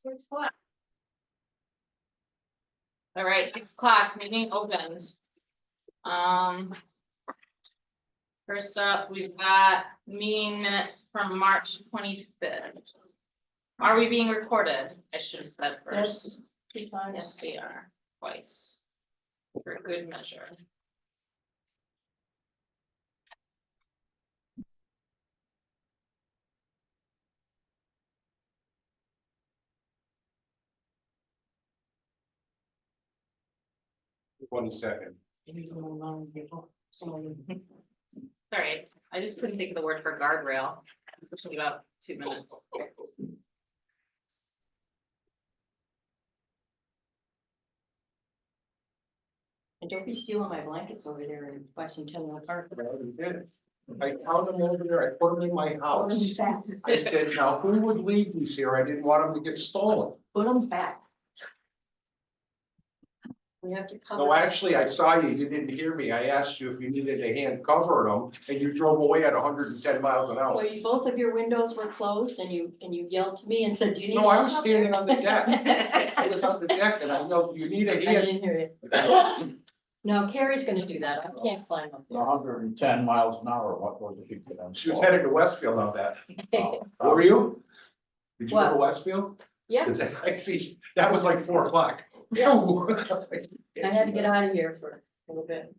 6 o'clock. All right, 6 o'clock, meeting opened. First up, we've got meeting minutes from March 25th. Are we being recorded? I should have said first. Yes, we are, twice. For good measure. One second. Sorry, I just couldn't think of the word for guardrail. It took me about 2 minutes. And don't be stealing my blankets over there and buy some $10 carpet. I found them over there, I put them in my house. I said, now who would leave these here? I didn't want them to get stolen. Put them back. We have to cover. No, actually, I saw you, you didn't hear me. I asked you if you needed a hand covering them, and you drove away at 110 miles an So hour. both of your windows were closed and you yelled to me and said, do you need? No, I help was out standing there?" on the deck. I was on the deck and I know you need a I hand. didn't hear you. No, Carrie's gonna do that. I can't climb up there. 110 miles an hour, what was it? She was headed to Westfield on that. Oh, Where were you? Did you go to What? Westfield? Yeah, I see, that was like 4 o'clock. Yeah. I had to get out of here for a little bit.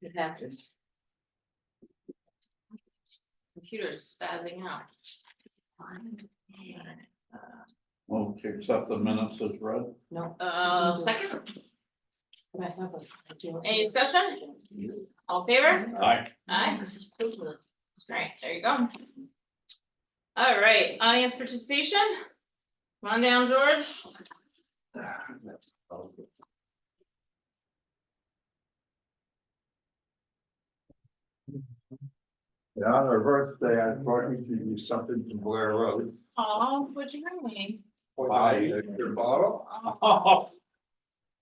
It happens. Computer's spazzing out. Well, to accept the minutes as read. No. Second, I have a- any discussion? All in favor? Aye. Aye. This is privilege. Great, there you go. All right, audience participation. Come on down, George. Yeah, on her birthday, I brought you something from Blair Road. Oh, what'd you bring me? Your bottle, Oh,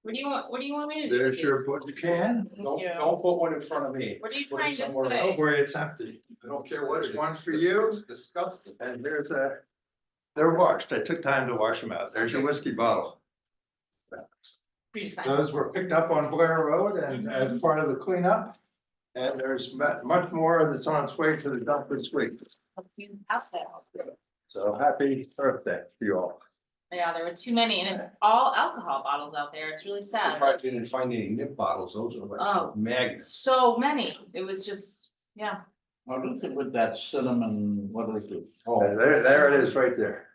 What do you want me to do? there's your, what you can, Don't put one in front of me. What are you Put it trying to somewhere say? don't worry, it's empty. I don't care what it is. One for you. It's disgusting. And there's they're washed, I took time to wash them out, there's your whiskey bottle. For you to sign. Those were picked up on Blair Road and as part of the cleanup. And there's much more that's on its way to the dump this week, Out there. so happy birthday to you all. Yeah, there were too many, and it's all alcohol bottles out there. It's really sad. Surprised you didn't find any nip bottles. Those are Oh. like magnets. So many. It was just, yeah. what is it with that cinnamon, what is it? Oh, There it is, right there.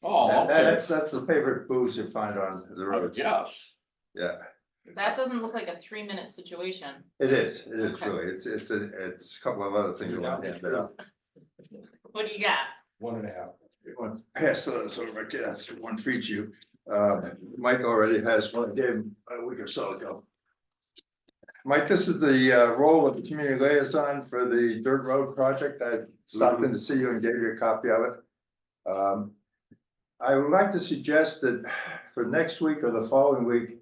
Oh, okay. That's the favorite booze you find on the roads. Yes. Yeah. That doesn't look like a 3-minute situation. It is Okay. really, it's a couple of other things around here, but What do you got? 1.5. I'll pass those over, that's one for each you. Mike already has one, I gave him a week or so ago. Mike, this is the role of the community liaison for the dirt road project. I stopped in to see you and gave you a copy of it. I would like to suggest that for next week or the following week,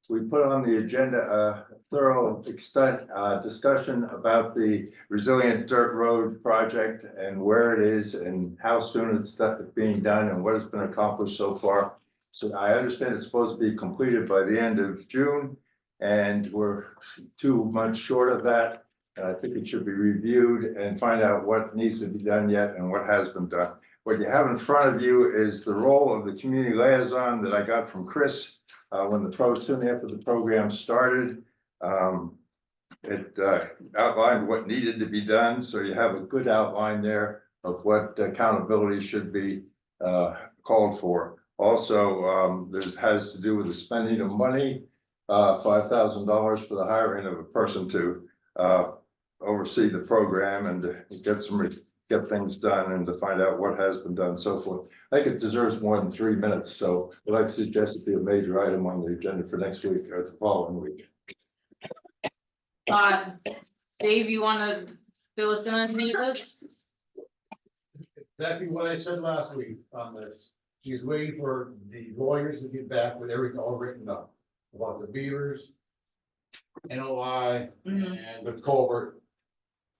we put on the agenda a thorough discussion about the resilient dirt road project and where it is and how soon it's being done and what has been accomplished so far. So I understand it's supposed to be completed by the end of June, and we're 2 months short of that. And I think it should be reviewed and find out what needs to be done yet and what has been done. What you have in front of you is the role of the community liaison that I got from Chris soon after the program started. It outlined what needed to be done, so you have a good outline there of what accountability should be called for. Also, this has to do with the spending of money, $5,000 for the hiring of a person to oversee the program and to get things done and to find out what has been done, so forth. I think it deserves more than 3 minutes, so I'd like to suggest it be a major item on the agenda for next week or the following week. Dave, you wanna fill us in on any of this? Exactly what I said last week on this. She's waiting for the lawyers to get back with everything all written up about the beavers, NOI, and the culvert.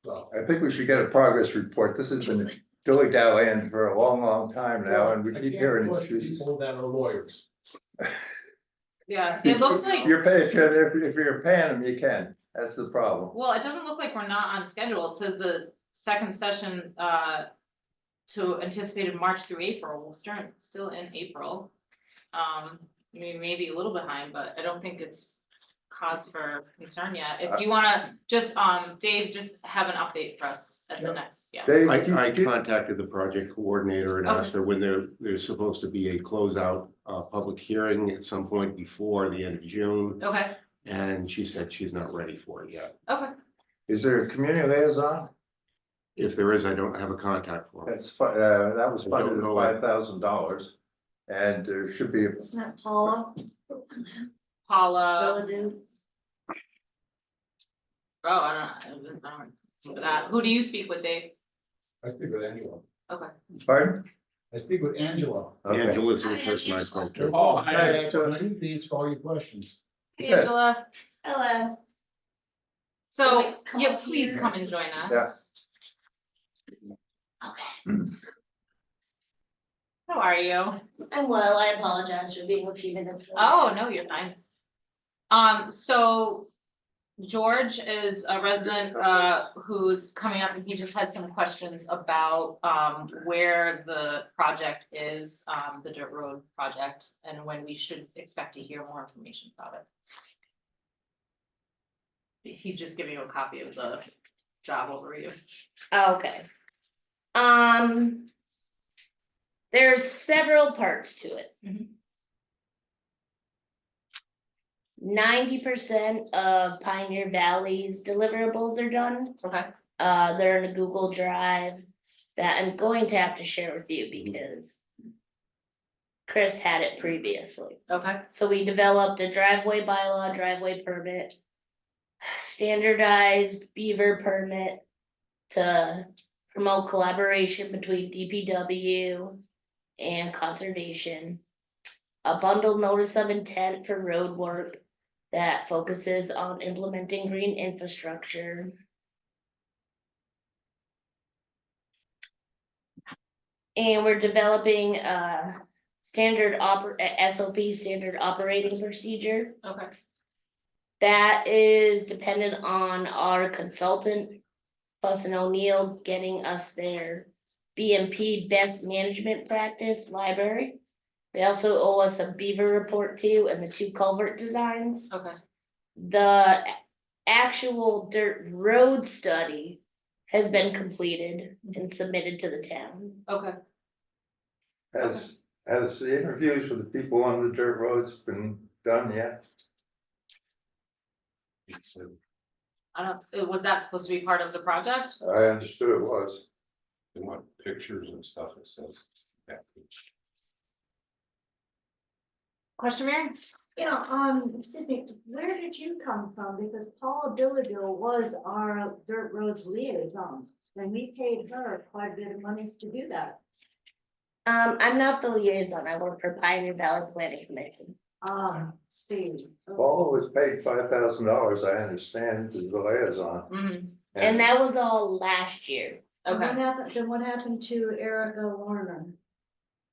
So, I think we should get a progress report. This has been dilly-dallying for a long long time now, and we I keep can't hearing push excuses. People that are lawyers. Yeah, it looks like, You're paying, if you're paying them, you can, that's the problem. well, it doesn't look like we're not on schedule. It says the second session, to anticipated March through April, we'll start still in April. Maybe a little behind, but I don't think it's cause for concern yet. If you wanna just, Dave, just have an update for us at the Yep. next, yeah. Dave, I did- contacted the project coordinator and asked her when there's supposed to be a closeout, public hearing at some point before the end of June. Okay, And she said she's not ready for it yet. okay. is there a community liaison? If there is, I don't have a contact for her. That was I funded don't at know. $5,000. And there should be, Isn't that Paula? Paula, Philadelphia? I don't know that. Who do you speak with, Dave? I speak with Angela. Okay. pardon? I speak with Angela. Okay. Angela's the person I spoke to. Oh, hi, I Angela. need to answer all your questions. Hey, Good. Angela, Hello. so, Can I come yeah, up please here? come and join us. Yeah. Okay, How are you? I'm well. I apologize for being a few minutes late. Oh, no, you're fine. So George is a resident, who's coming up and he just has some questions about, where the project is, the dirt road project, and when we should expect to hear more information about it. He's just giving you a copy of the job overview. Okay. There's several parts to it. Mhm. 90% of Pioneer Valley's deliverables are done. Okay. They're in a Google Drive that I'm going to have to share with you because Chris had it previously. Okay. So we developed a driveway bylaw, driveway permit, standardized beaver permit to promote collaboration between DPW and conservation. A bundled notice of intent for road work that focuses on implementing green infrastructure. And we're developing a SOP, standard operating procedure. Okay. That is dependent on our consultant, Fuss and O'Neill, getting us their BMP best management practice library. They also owe us a beaver report too, and the 2 culvert designs. Okay. The actual dirt road study has been completed and submitted to the town. Okay. Has the interviews with the people on the dirt roads been done yet? Was that supposed to be part of the project? I understood it was. They want pictures and stuff, it says. Question, Mary? Yeah, excuse me, where did you come from? Because Paula Billadille was our dirt roads liaison, and we paid her quite a bit of money to do that. I'm not the liaison, I work for Pioneer Valley Planning Commission. Steve. Paula was paid $5,000, I understand, to the liaison. Mm-hmm. And that was all last year. And Okay. what happened to Erica Warner?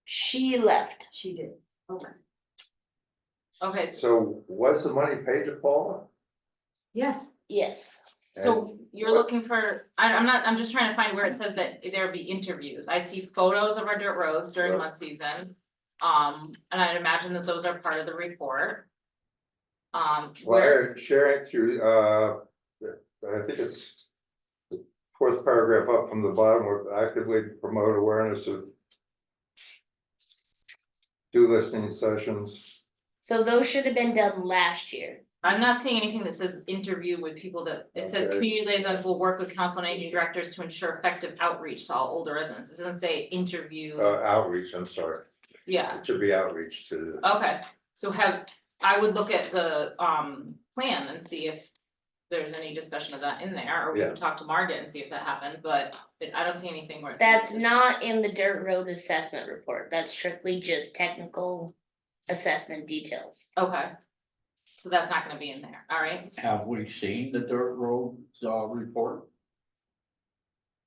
She left. She did, okay. Okay, So was the money paid to Paula? Yes, Yes. so you're looking for, I'm just trying to find where it says that there would be interviews. I see photos of our dirt roads during Right. mud season. And I'd imagine that those are part of the report. Where, Well, sharing through, I think it's the 4th paragraph up from the bottom, where actively promote awareness of do listening sessions. So those should have been done last year. I'm not seeing anything that says interview with people that, it says Okay. community liaisons will work with council and aging directors to ensure effective outreach to all older residents. It doesn't say interview, Outreach, I'm sorry. yeah. It should be outreach to, Okay, so I would look at the, plan and see if there's any discussion of that in there, or we Yeah. can talk to Margaret and see if that happened, but I don't see anything where it says. That's not in the dirt road assessment report. That's strictly just technical assessment details. Okay, so that's not gonna be in there, all right? Have we seen the dirt road, report?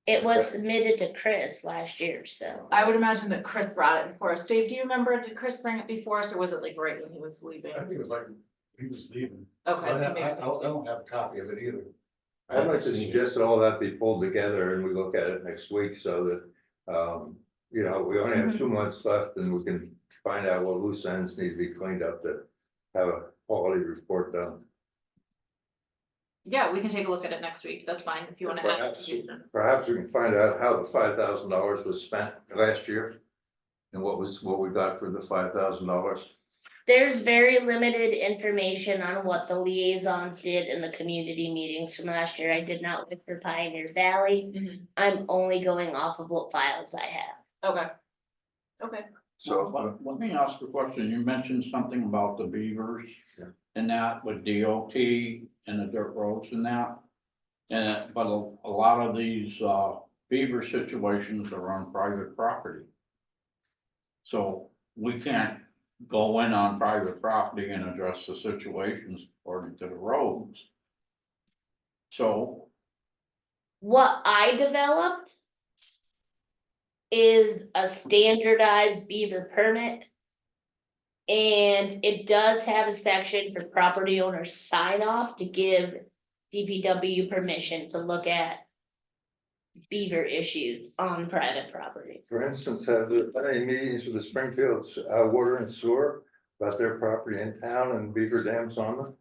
It was submitted to Chris last year, so. I would imagine that Chris brought it before us. Dave, do you remember, did Chris bring it before us, or was it like right when he was leaving? I think it was like, he was leaving. Okay. I so don't, maybe- I don't have a copy of it either. I'd like to suggest that all that be pulled together and we look at it next week so that, you know, we only have 2 months left and we can find out what loose ends need to be cleaned up to have a quality report done. Yeah, we can take a look at it next week. That's fine, if you wanna add. Perhaps, confusion. perhaps we can find out how the $5,000 was spent last year. And what we got for the $5,000. There's very limited information on what the liaisons did in the community meetings from last year. I did not look for Pioneer Valley. Mhm. I'm only going off of what files I have. Okay. Okay. So, Let me ask a question. You mentioned something about the beavers. Yeah. And that with DOT and the dirt roads and that. And, but a lot of these, beaver situations are on private property. So we can't go in on private property and address the situations according to the roads. So, What I developed is a standardized beaver permit. And it does have a section for property owners sign off to give DPW permission to look at beaver issues on private property. for instance, have there been any meetings with the Springfield Water and Sewer about their property in town and beaver dams on them?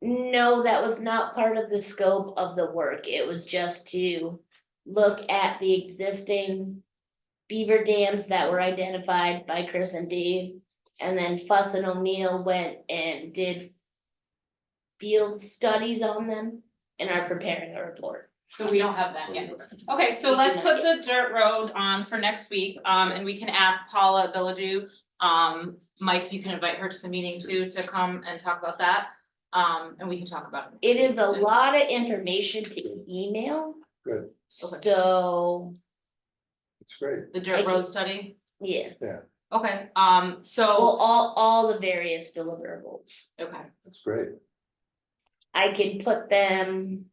No, that was not part of the scope of the work. It was just to look at the existing beaver dams that were identified by Chris and Dave. And then Fuss and O'Neill went and did field studies on them and are preparing a report. So we don't have that yet. Okay, so let's put the dirt road on for next week, and we can ask Paula Billadu. Mike, you can invite her to the meeting too, to come and talk about that. And we can talk about it. It is a lot of information to email. Good. Okay. So, It's great. The dirt road study, yeah, okay, well, so, all the various deliverables. okay, That's great. I can put them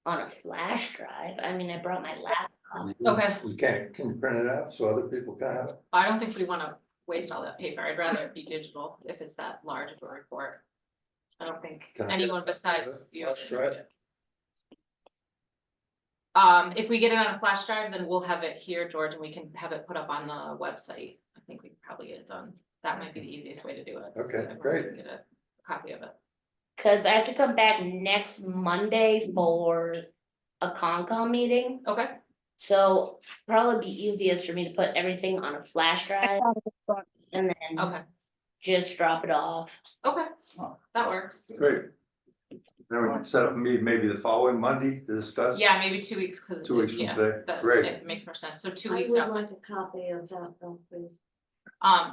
on a flash drive. I mean, I brought my laptop. Okay. We can you print it out so other people can have it? I don't think we wanna waste all that paper. I'd rather it be digital if it's that large of a report. I don't think Can I get anyone a copy of besides that you. flash drive? If we get it on a flash drive, then we'll have it here, George, and we can have it put up on the website. I think we can probably get it done. That might be the easiest way to do it. Okay, Everyone great. can Get a copy of it. Cause I have to come back next Monday for a Concom meeting. Okay, So probably be easiest for me to put everything on a flash drive. And then okay, just drop it off. okay, that works. Great. Then we can set up a meeting maybe the following Monday to discuss. Yeah, maybe 2 weeks, cause. 2 weeks from yeah, today. that- Great. It makes more sense. So 2 I weeks would out. like a copy of that though, please.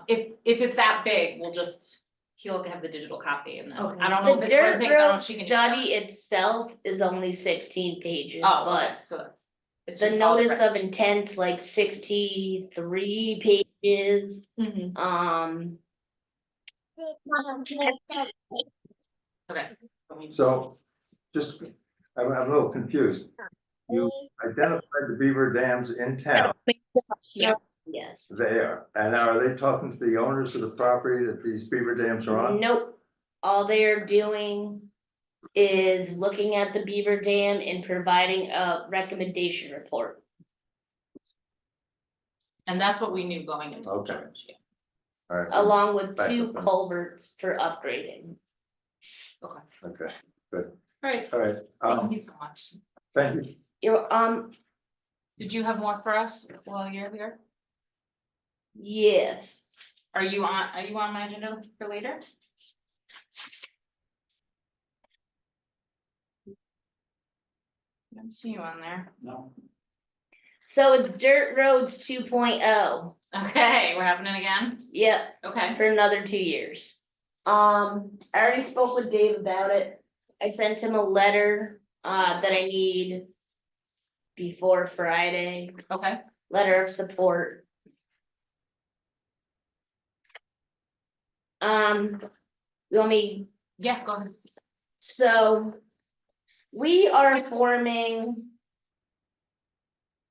If it's that big, we'll just, he'll have the digital copy and then, Okay. I don't know The if it's gonna dirt take, I don't know road if she can. study itself is only 16 pages, Oh, but okay, so that's. it's the just all notice right. of intent's like 63 pages. Mhm. Okay. So, just, I'm a little confused. You identified the beaver dams in town Yes. there, and are they talking to the owners of the property that these beaver dams are on? Nope. All they're doing is looking at the beaver dam and providing a recommendation report. And that's what we knew going into. Okay. George, yeah. All right, Along with Back 2 up then. culverts for upgrading. okay, All right, all right, thank you so much. thank you. You're, Did you have more for us while you're here? yes. Are you on my agenda for later? I don't see you on there. no, So it's Dirt Roads 2.0. Okay, we're happening again? Yep, Okay, for another 2 years. I already spoke with Dave about it. I sent him a letter, that I need before Friday, okay. letter of support. You want me, Yeah, go ahead. so we are forming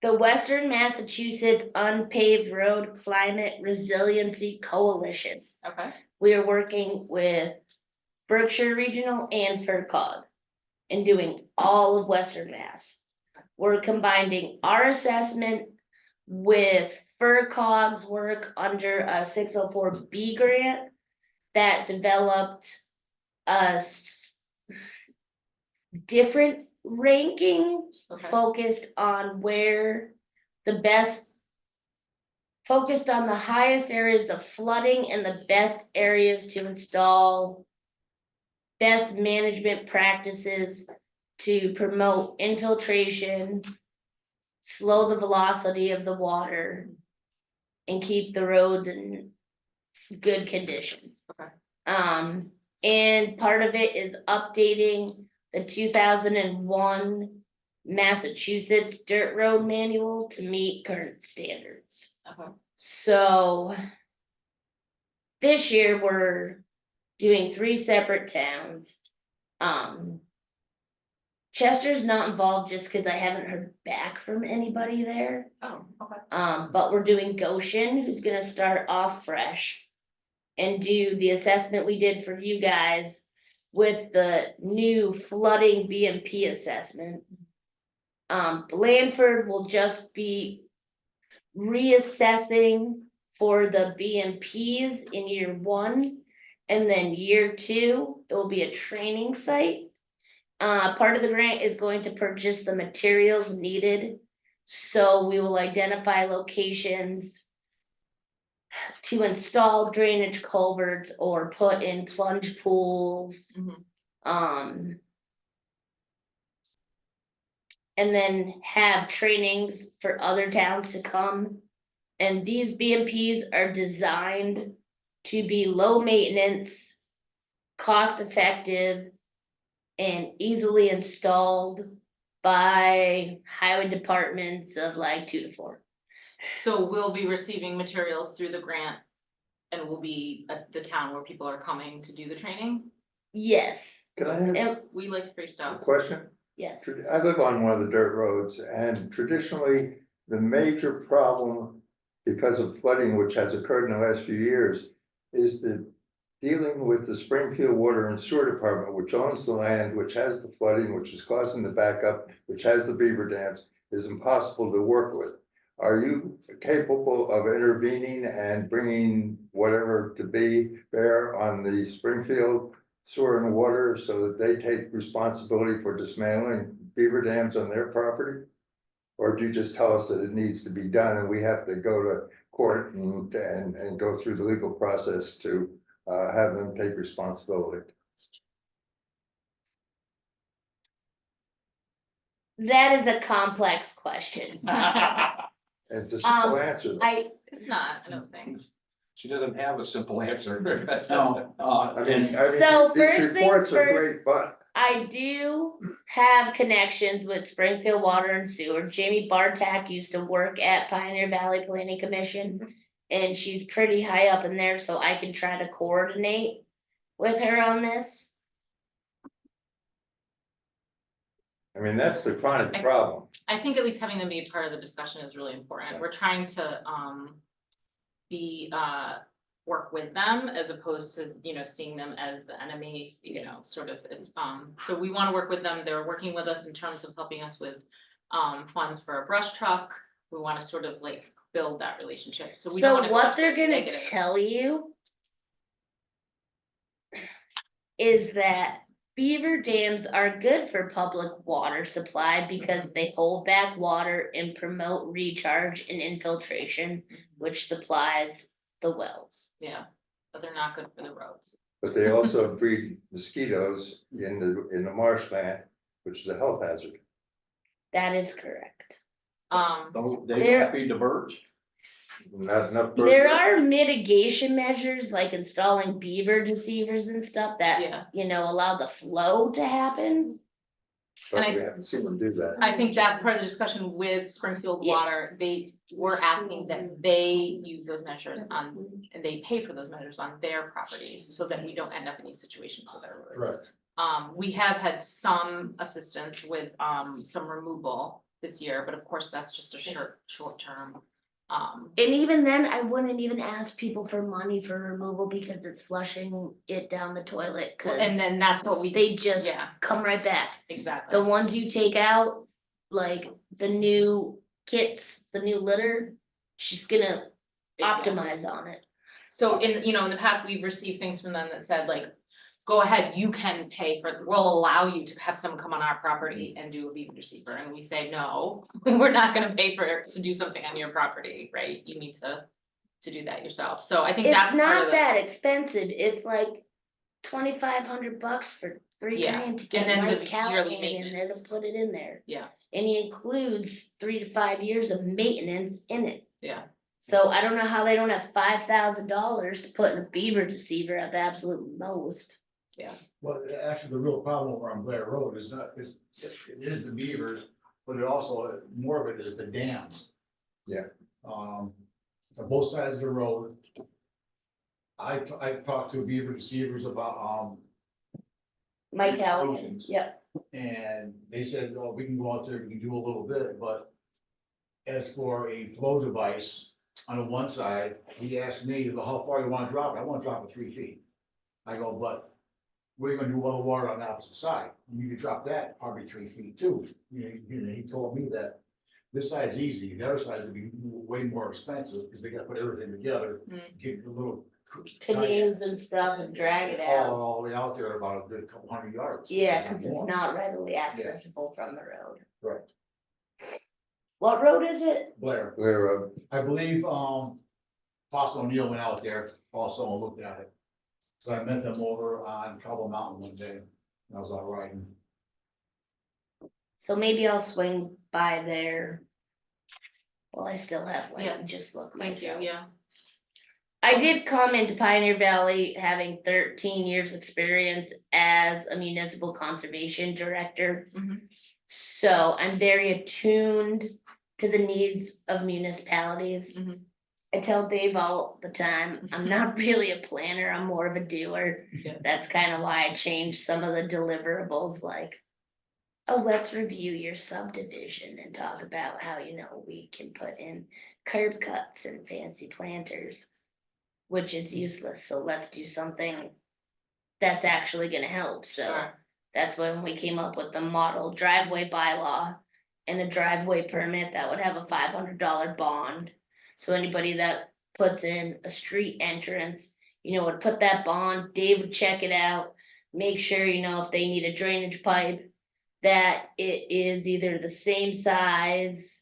the Western Massachusetts Unpaved Road Climate Resiliency Coalition. Okay, We are working with Berkshire Regional and FERCog and doing all of Western Mass. We're combining our assessment with FERCog's work under a 604B grant that developed different ranking okay, focused on where the best, focused on the highest areas of flooding and the best areas to install best management practices to promote infiltration, slow the velocity of the water, and keep the roads in good condition. Okay. And part of it is updating the 2001 Massachusetts Dirt Road Manual to meet current standards. okay. So this year, we're doing 3 separate towns. Chester's not involved just because I haven't heard back from anybody there. Oh, okay. But we're doing Goshen, who's gonna start off fresh and do the assessment we did for you guys with the new flooding BMP assessment. Blandford will just be reassessing for the BMPs in year 1. And then year 2, it will be a training site. Part of the grant is going to purchase the materials needed. So we will identify locations to install drainage culverts or put in plunge pools. Mhm. And then have trainings for other towns to come. And these BMPs are designed to be low maintenance, cost effective, and easily installed by highway departments of like 2 to 4. So we'll be receiving materials through the grant and we'll be at the town where people are coming to do the training? Yes, Can I ask and We like free a stuff. question? yes, I live on one of the dirt roads and traditionally, the major problem because of flooding, which has occurred in the last few years, is the dealing with the Springfield Water and Sewer Department, which owns the land, which has the flooding, which is causing the backup, which has the beaver dams, is impossible to work with. Are you capable of intervening and bringing whatever to be bear on the Springfield Sewer and Water so that they take responsibility for dismantling beaver dams on their property? Or do you just tell us that it needs to be done and we have to go to court and go through the legal process to have them take responsibility? that is a complex question. And it's a simple answer. It's not, I don't think. She doesn't have a simple answer. No, I mean, So these first things reports are first. great, but I do have connections with Springfield Water and Sewer. Jamie Bartak used to work at Pioneer Valley Planning Commission. And she's pretty high up in there, so I can try to coordinate with her on this. I mean, that's the chronic problem. I think at least having them be part of the discussion is really important. We're trying to, work with them as opposed to, seeing them as the enemy, sort of, it's, so we want to work with them. They're working with us in terms of helping us with, funds for a brush truck. We want to sort of like build that relationship. So we don't So want to. what they're gonna negative. tell you is that beaver dams are good for public water supply because they hold back water and promote recharge and infiltration, which supplies the wells. Yeah, but they're not good for the roads. But they also breed mosquitoes in the marshland, which is a health hazard. That is correct. they There- don't feed the birds. Not enough. There are mitigation measures like installing beaver deceivers and stuff that, Yeah. allow the flow to happen. But and we haven't seen them do that. I think that's part of the discussion with Springfield Yeah. Water. They were asking that they use those measures on, and they pay for those measures on their properties so that we don't end up in these situations with our roads. Right. We have had some assistance with, some removal this year, but of course, that's just a short term. And even then, I wouldn't even ask people for money for removal because it's flushing it down the toilet, cause And then that's what we, they just yeah, come right back. exactly. The ones you take out, like the new kits, the new litter, she's gonna Exactly. optimize on it. So in, in the past, we've received things from them that said like, go ahead, you can pay for, we'll allow you to have someone come on our property and do a beaver deceiver, and we say, no, we're not gonna pay to do something on your property, right? You need to do that yourself, so I think that's It's part not of that expensive, it's like $2,500 for 3 Yeah, grand to and get then the Mike Callahan yearly in there to maintenance. put it in there. Yeah. And he includes 3 to 5 years of maintenance in it. Yeah. So I don't know how they don't have $5,000 to put in a beaver deceiver at the absolute most. Well, actually, the real problem over on Blair Road is not, it is the beavers, but it also, more of it is the dams. Yeah. On both sides of the road. I talked to beaver deceivers about, Mike Callahan, Explosions. yep. and they said, oh, we can go out there, we can do a little bit, but as for a flow device on the one side, he asked me, well, how far you wanna drop it? I wanna drop it 3 feet. I go, but we're gonna do well water on the opposite side. You could drop that probably 3 feet too. He told me that this side's easy, the other side would be way more expensive, because they gotta put everything together, get the little. Canoes and stuff and drag it out. All the way out there about a good couple hundred yards. Yeah, cause More. it's not readily accessible from the road. Right. What road is it? Blair, Where, I believe, Fossil O'Neill went out there also and looked at it. So I met them over on Cobble Mountain one day, and I was out riding. So maybe I'll swing by there. Well, I still have Yeah. light and just look Thank you, myself. yeah. I did come into Pioneer Valley having 13 years experience as a municipal conservation director. Mhm. So I'm very attuned to the needs of municipalities. Mhm. I tell Dave all the time, I'm not really a planner, I'm more of a doer. Yeah. That's kind of why I changed some of the deliverables, like, oh, let's review your subdivision and talk about how, we can put in curb cuts and fancy planters, which is useless, so let's do something that's actually gonna help, so. Sure. That's when we came up with the model driveway bylaw and a driveway permit that would have a $500 bond. So anybody that puts in a street entrance, would put that bond, Dave would check it out, make sure, if they need a drainage pipe, that it is either the same size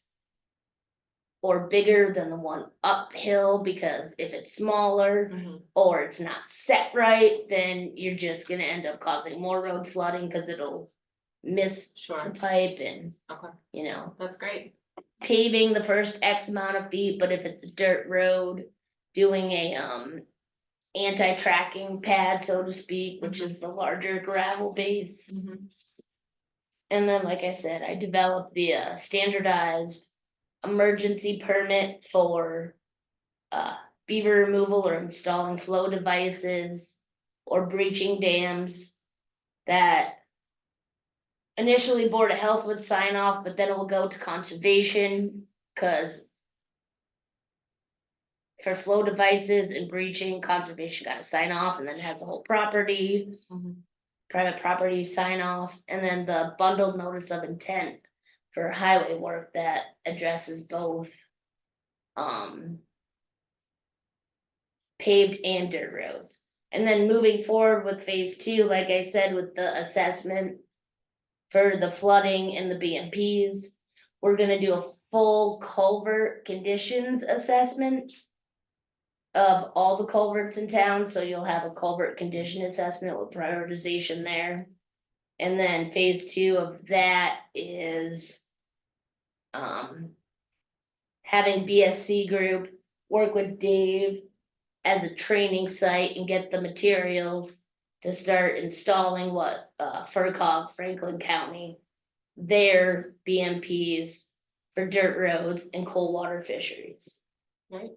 or bigger than the one uphill, because if it's smaller, Mhm. or it's not set right, then you're just gonna end up causing more road flooding, cause it'll miss the Sure, pipe and, okay, that's great. paving the first X amount of feet, but if it's a dirt road, doing a, anti-tracking pad, so to speak, which is the larger gravel base. Mhm. And then, like I said, I developed the, standardized emergency permit for, beaver removal or installing flow devices or breaching dams that initially Board of Health would sign off, but then it will go to conservation, cause for flow devices and breaching, conservation gotta sign off, and then it has the whole property. Mhm. Private property sign off, and then the bundled notice of intent for highway work that addresses both. Paved and dirt roads. And then moving forward with phase 2, like I said, with the assessment. For the flooding and the BMPs, we're gonna do a full culvert conditions assessment. Of all the culverts in town, so you'll have a culvert condition assessment with prioritization there. And then phase 2 of that is. Having BSC group work with Dave as a training site and get the materials to start installing what, FERCog, Franklin County, their BMPs for dirt roads and cold water fisheries. are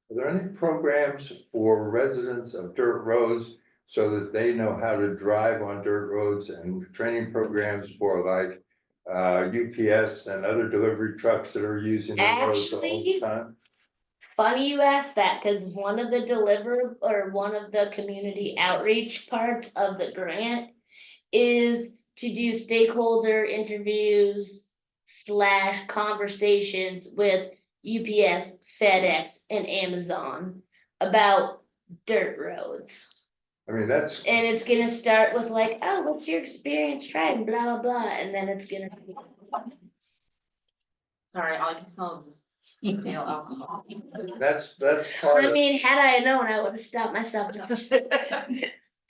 there any programs for residents of dirt roads so that they know how to drive on dirt roads, and training programs for like UPS and other delivery trucks that are using the roads all the Actually- time? Funny you asked that, cause one of the community outreach parts of the grant is to do stakeholder interviews / conversations with UPS, FedEx, and Amazon about dirt roads. I mean, that's, And it's gonna start with like, oh, what's your experience driving, blah, blah, blah, and then it's gonna. Sorry, all I can smell is this stale alcohol. that's part I of, mean, had I known, I would have stopped myself.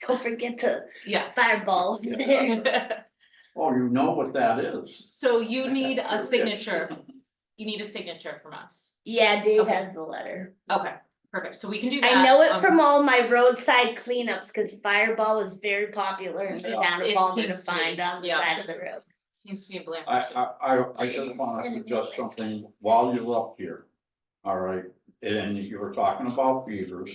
Don't forget to Yeah. fireball. Oh, you know what that is? So you need a signature. You need a signature from us. Yeah, Dave Okay. has the letter. Okay, perfect. So we can do that. I know it Um, from all my roadside cleanups, cause Fireball is very popular in the town of It Palmer to seems to be, find on the yeah. side of the road. Seems to be a blame. I just wanna suggest something while you're up here. All right, and you were talking about beavers.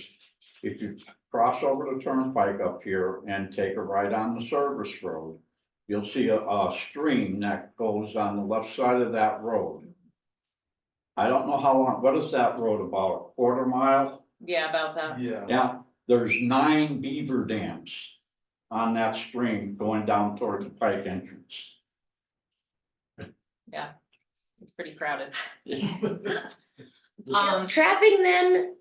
If you cross over the turnpike up here and take a right on the service road, you'll see a stream that goes on the left side of that road. I don't know how long, what is that road, about a quarter mile? Yeah, about that. Yeah. Yeah, there's 9 beaver dams on that stream going down toward the pike entrance. It's pretty crowded. Um, trapping them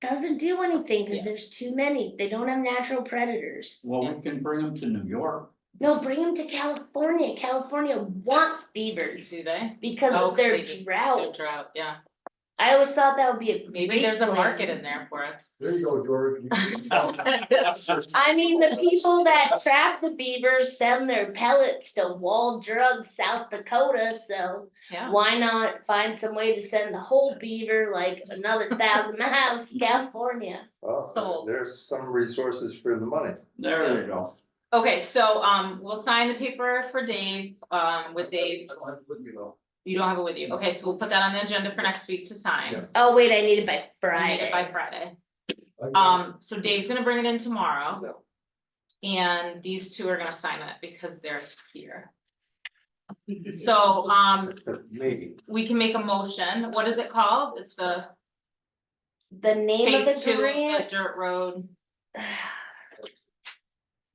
doesn't do anything, Yeah. cause there's too many. They don't have natural predators. Well, we can bring them to New York. No, bring them to California. California wants beavers Do they? because Oh, of their they do. drought. Drought, yeah. I always thought that would be a Maybe great there's a plan. market in there for us. There you go, George. I mean, the people that trap the beavers send their pellets to Wall Drug, South Dakota, so Yeah. why not find some way to send the whole beaver like another 1,000 miles to California? well, Sold. there's some resources for the money. There you go. Okay, so, we'll sign the paper for Dave, with Dave. With me though. You don't have it with you. Okay, so we'll put that on the agenda for next week to sign. Yeah. Oh, wait, I need it by You need Friday. it by Friday. Okay. So Dave's gonna bring it in tomorrow. And these two are gonna sign it because they're here. So, Maybe. we can make a motion. What is it called? It's the The name of phase the 2 of the grant, dirt road.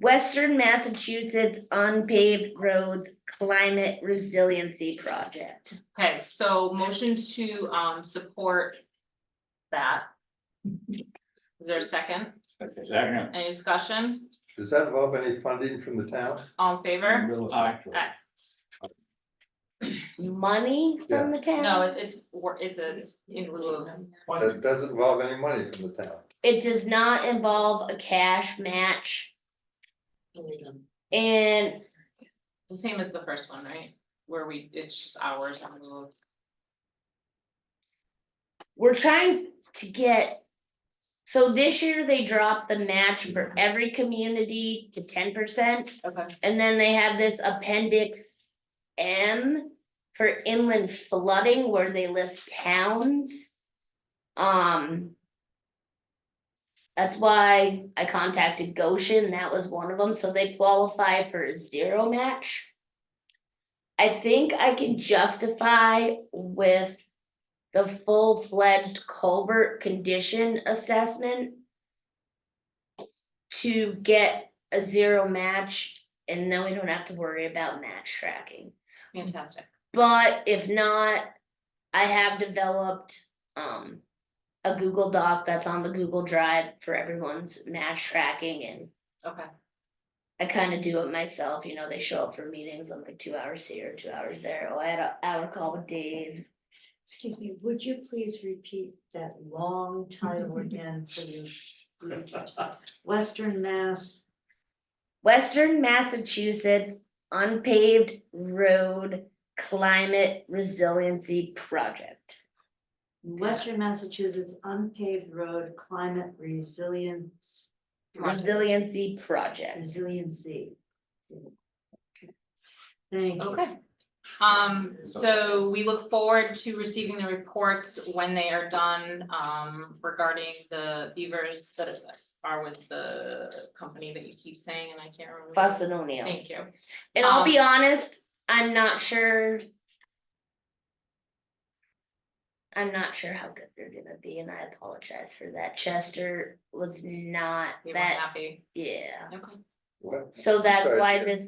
Western Massachusetts Unpaved Roads Climate Resiliency Project. Okay, so motion to, support that. Is there a second? Second. Any discussion? Does that involve any funding from the town? All in favor? Aye. Money from the town? No, it's in lieu of. That doesn't involve any money from the town. It does not involve a cash match. And The same as the first one, right? Where it's just hours on lieu of. we're trying to get, so this year they dropped the match for every community to 10%. Okay. And then they have this appendix M for inland flooding where they list towns. That's why I contacted Goshen, that was one of them, so they qualify for a 0 match. I think I can justify with the full-fledged culvert condition assessment to get a 0 match, and then we don't have to worry about match tracking. Fantastic. But if not, I have developed, a Google Doc that's on the Google Drive for everyone's match tracking, and Okay. I kind of do it myself, you know, they show up for meetings, I'm like 2 hours here, 2 hours there, oh, I had an hour call with Dave. Excuse me, would you please repeat that long title again, please? Western Mass, Western Massachusetts Unpaved Road Climate Resiliency Project. Western Massachusetts Unpaved Road Climate Resilience. Resiliency Project. Resiliency. Okay. Thank you. Okay. So we look forward to receiving the reports when they are done, regarding the beavers that are with the company that you keep saying, and I can't remember. Fuss and O'Neill. Thank you. And I'll be honest, I'm not sure. I'm not sure how good they're gonna be, and I apologize for that. Chester was not You weren't that, happy. yeah. Okay. What? So that's Sorry, why yeah. this,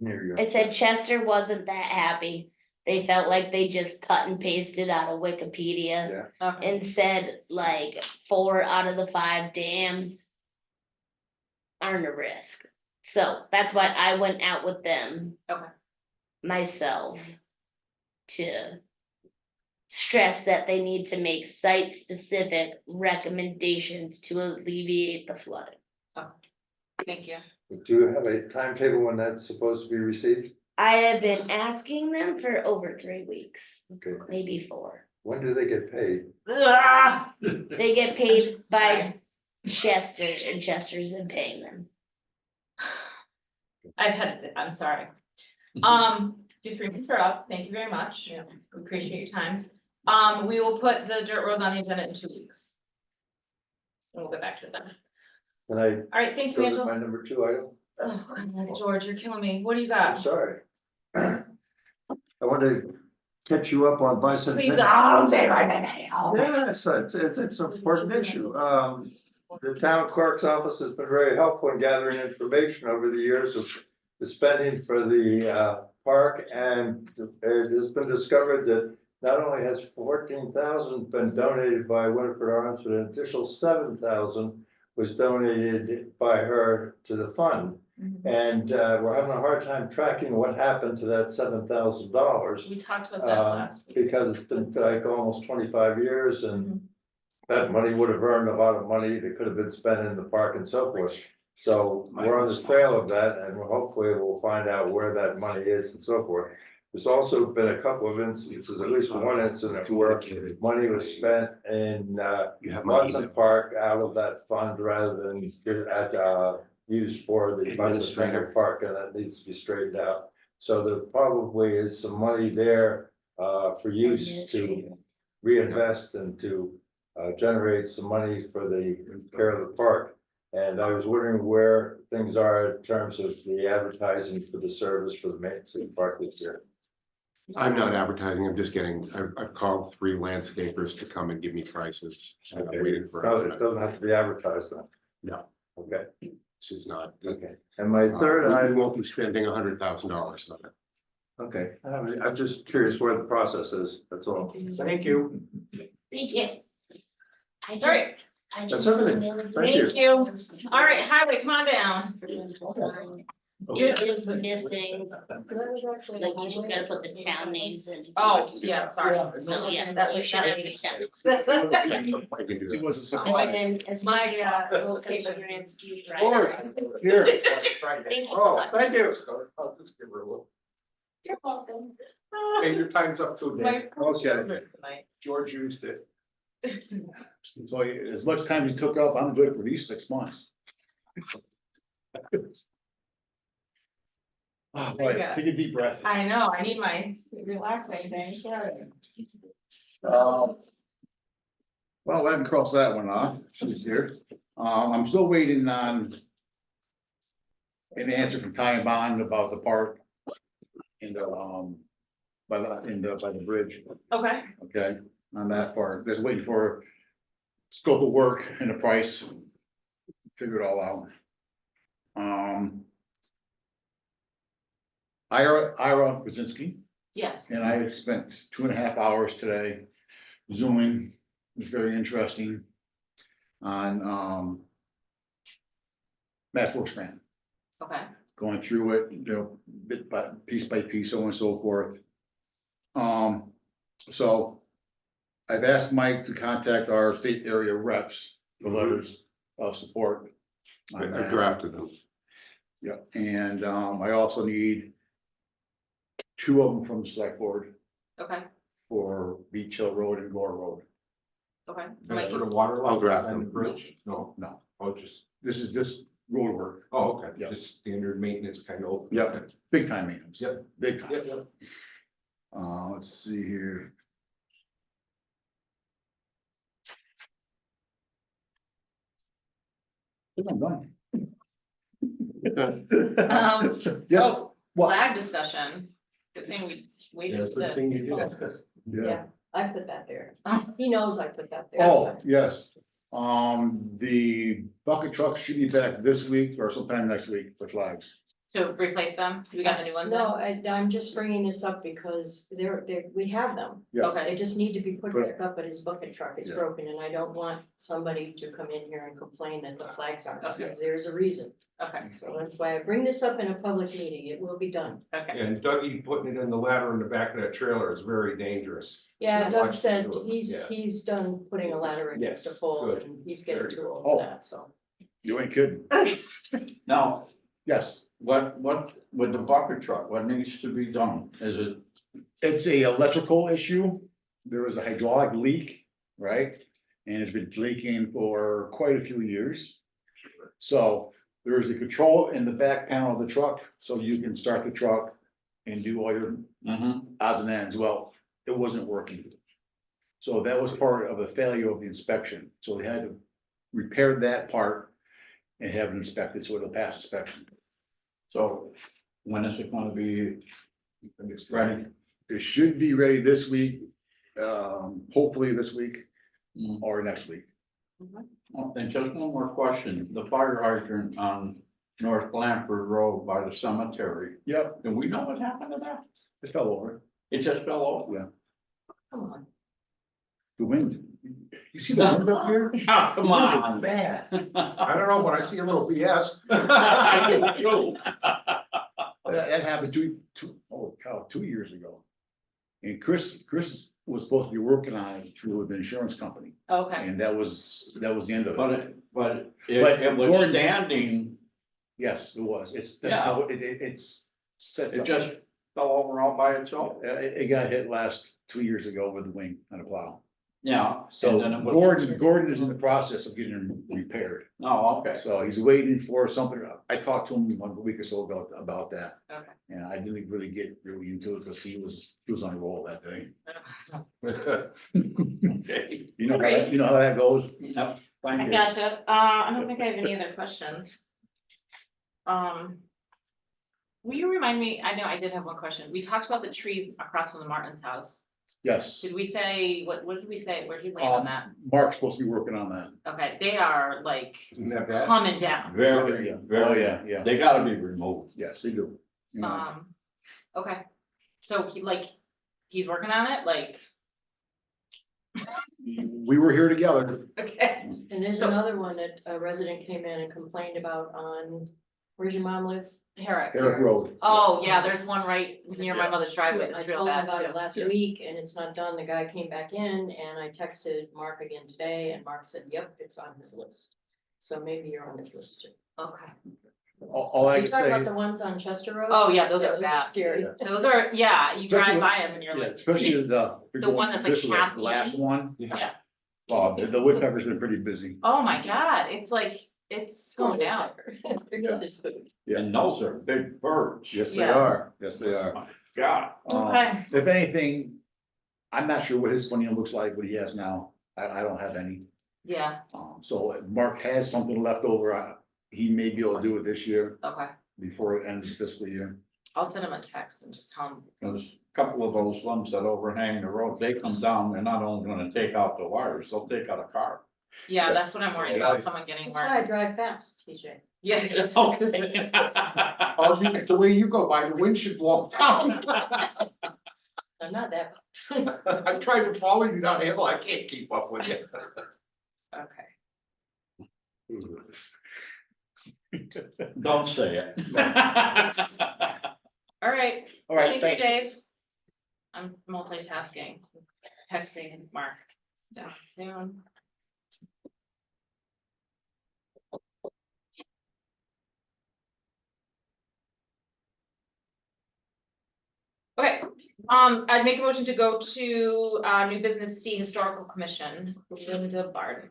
Here you I go. said Chester wasn't that happy. They felt like they just cut and pasted out of Wikipedia Yeah. Okay. and said like 4 out of the 5 dams aren't a risk. So that's why I went out with them. Okay. Myself to stress that they need to make site-specific recommendations to alleviate the flooding. Thank you. Do you have a timetable when that's supposed to be received? I have been asking them for over 3 weeks, Okay, maybe 4. when do they get paid? They get paid by Sorry. Chester, and Chester's been paying them. I've had, I'm sorry. Your 3 minutes are up. Thank you very much. We appreciate your time. We will put the dirt road on the agenda in 2 weeks. And we'll get back to it then. Can I All right, thank you, go to Angela. my number 2 item? Oh, God, George, you're killing me. What do you I'm got? sorry. I want to catch you up on Please, bicentennial. don't say bicentennial. Yes, it's an important issue. The town clerk's office has been very helpful in gathering information over the years of the spending for the park, and it has been discovered that not only has 14,000 been donated by Winifred Arms, but an additional 7,000 was donated by her to the fund. And we're having a hard time tracking what happened to that $7,000. We talked about that last week. Because it's been like almost 25 years, and that money would have earned a lot of money that could have been spent in the park and so forth. So we're on the trail of that, and hopefully we'll find out where that money is and so forth. There's also been a couple of instances, at least one incident where money was spent in You have my Munson email. Park out of that fund rather than used for the Administrator. Munson Park, and that needs to be straightened out. So there probably is some money there for use to reinvest and to generate some money for the care of the park. And I was wondering where things are in terms of the advertising for the service for the maintenance of the park this year. I'm not advertising, I'm just getting, I've called 3 landscapers to come and give me prices. I'm waiting for. No, it doesn't have to be advertised then. No. Okay, This is not. okay. And my third I item, won't be spending $100,000 on it. okay, I'm just curious where the process is, that's all. Thank you. Thank you. I All right. just, I That's just. everything. emailed Thank you. Thank you. All right, highway, come on down. It is missing, like you just gotta put the town names in. Oh, yeah, sorry. So, yeah, That you was should have the that. town. I can do It that. was a surprise. And then as soon My as God. possible, cablegrams to you Lord, Friday. here. Thank you so Oh, much. thank you. I'll just give her a little. You're welcome. Hey, your time's up too, My Dave. poor Okay, children tonight. George used it. So as much time you took up, I'm good for these 6 months. Oh, boy, take a deep breath. I know, I need my relaxing thing, sorry. Well, I haven't crossed that one off, she's here. I'm still waiting on an answer from Ty and Bond about the park in the, by the bridge, Okay, okay, on that part, just waiting for scope of work and the price, figure it all out. Ira Brzezinski, yes, and I spent 2.5 hours today zooming, it was very interesting. On Mass Works grant, okay, going through it, bit by piece, so on and so forth. So I've asked Mike to contact our state area reps for letters of support. I on that. drafted them. Yeah, and I also need 2 of them from the select board okay, for Beach Hill Road and Gore Road. okay. For Mike, the water I'll line draft and the them. bridge? No, No, oh, just, this is just road work. oh, okay, Yeah. just standard maintenance kind of. Yep, big time maintenance. Yep. Big time. Yep, yep. Let's see here. I think I'm done. Um, Yes, oh, flag discussion. Good thing we Yeah, waited it's for a good the. thing you did. Yeah, I put that there. Oh. He knows I put that there. Oh, yes. The bucket truck should be back this week or sometime next week for flags. To replace them, we got the new ones in? No, I'm just bringing this up because we have them. Yeah. Okay, They just need to be put back up, but his bucket truck is Yeah. broken, and I don't want somebody to come in here and complain that the flags aren't up, Okay. because there's a reason. okay, So that's why I bring this up in a public meeting, it will be done. okay. And Dougie putting it in the ladder in the back of that trailer is very dangerous. Yeah, I'd Doug like to said do it, yeah. he's done putting a ladder against a pole, good. and he's getting Very too old Oh. for that, so. You ain't kidding. Now, Yes, what, with the bucket truck, what needs to be done? Is it, it's a electrical issue. There was a hydraulic leak, right? And it's been leaking for quite a few years. So there is a control in the back panel of the truck, so you can start the truck and do all your odds and ends. Well, it wasn't working. So that was part of the failure of the inspection. So they had to repair that part and have it inspected, so it'll pass inspection. so when is it gonna be ready? It should be ready this week, hopefully this week Mm. or next week. Oh, and just one more question, the fire hydrant on North Blanford Road by the cemetery, Yep, do we know what happened to that? it fell over. It just fell over? Yeah. Come on. The wind. You see the wind up here? Oh, come on. Bad. I don't know, but I see a little BS. I do too. That happened 2 years ago. And Chris was supposed to be working on it through the insurance company, Okay, and that was the end of But it. it But it was Gordon- standing, Yes, it was. That's Yeah. how it's set it up. just fell over all by itself. It got hit last 2 years ago with the wing on a plow. Yeah. So and then it was- Gordon is in the process of getting them repaired. Oh, okay. So he's waiting for something. I talked to him 1 week or so ago about that. okay. And I didn't really get really into it because he was on a roll that day. Okay. You know, Alright. you know how that goes? Yep, I thank you. gotcha. I don't think I have any other questions. Will you remind me, I know I did have one question. We talked about the trees across from the Martin's house. Yes. Did we say, what did we say? Where'd you land on that? Mark's supposed to be working on that. Okay, they are like Isn't that bad? coming down. Very, Yeah. Oh, very, yeah. they gotta be removed. Yes, they do. You know, Okay, so he's working on it, like, we were here together. okay. And there's So- another one that a resident came in and complained about on, where's your mom live? Herrick. Eric Road. Oh, yeah, there's one right near my mother's driveway. I It's real told him bad about it too. last week and it's not done. The guy came back in and I texted Mark again today and Mark said, yep, it's on his list. So maybe you're on his list too. Okay. All I You can talking say, about the ones on Chester Road? Oh, yeah, those Yeah, are bad. Scary. Yeah. Those are, yeah, you drive Especially- by them and you're yeah, like, especially The one that's like this way, half the last eaten? one. yeah. The woodpecker's been pretty busy. Oh, my God, it's like, it's going down. It's his food. Yeah. And those are big birds. Yes, they Yeah. are. Yes, they are. My God. Okay. If anything, I'm not sure what his funding looks like, what he has now. I don't have any. Yeah, So if Mark has something left over, he may be able to do it this year okay. before it ends fiscal year. I'll send him a text and just tell him, There's a couple of those ones that overhang the road, they come down, they're not only gonna take out the wires, they'll take out a car. yeah, that's what I'm worried about, someone getting That's why I where. drive fast, TJ. Yes. Okay. Oh, the way you go by, the wind should blow down. I'm not that. I'm trying to follow you down the hill, I can't keep up with you. Okay. Don't say it. All right. All right, Thank you, thanks. Dave. I'm multitasking, texting Mark down soon. Okay, I'd make a motion to go to, new business C Historical Commission, Linda Barnard.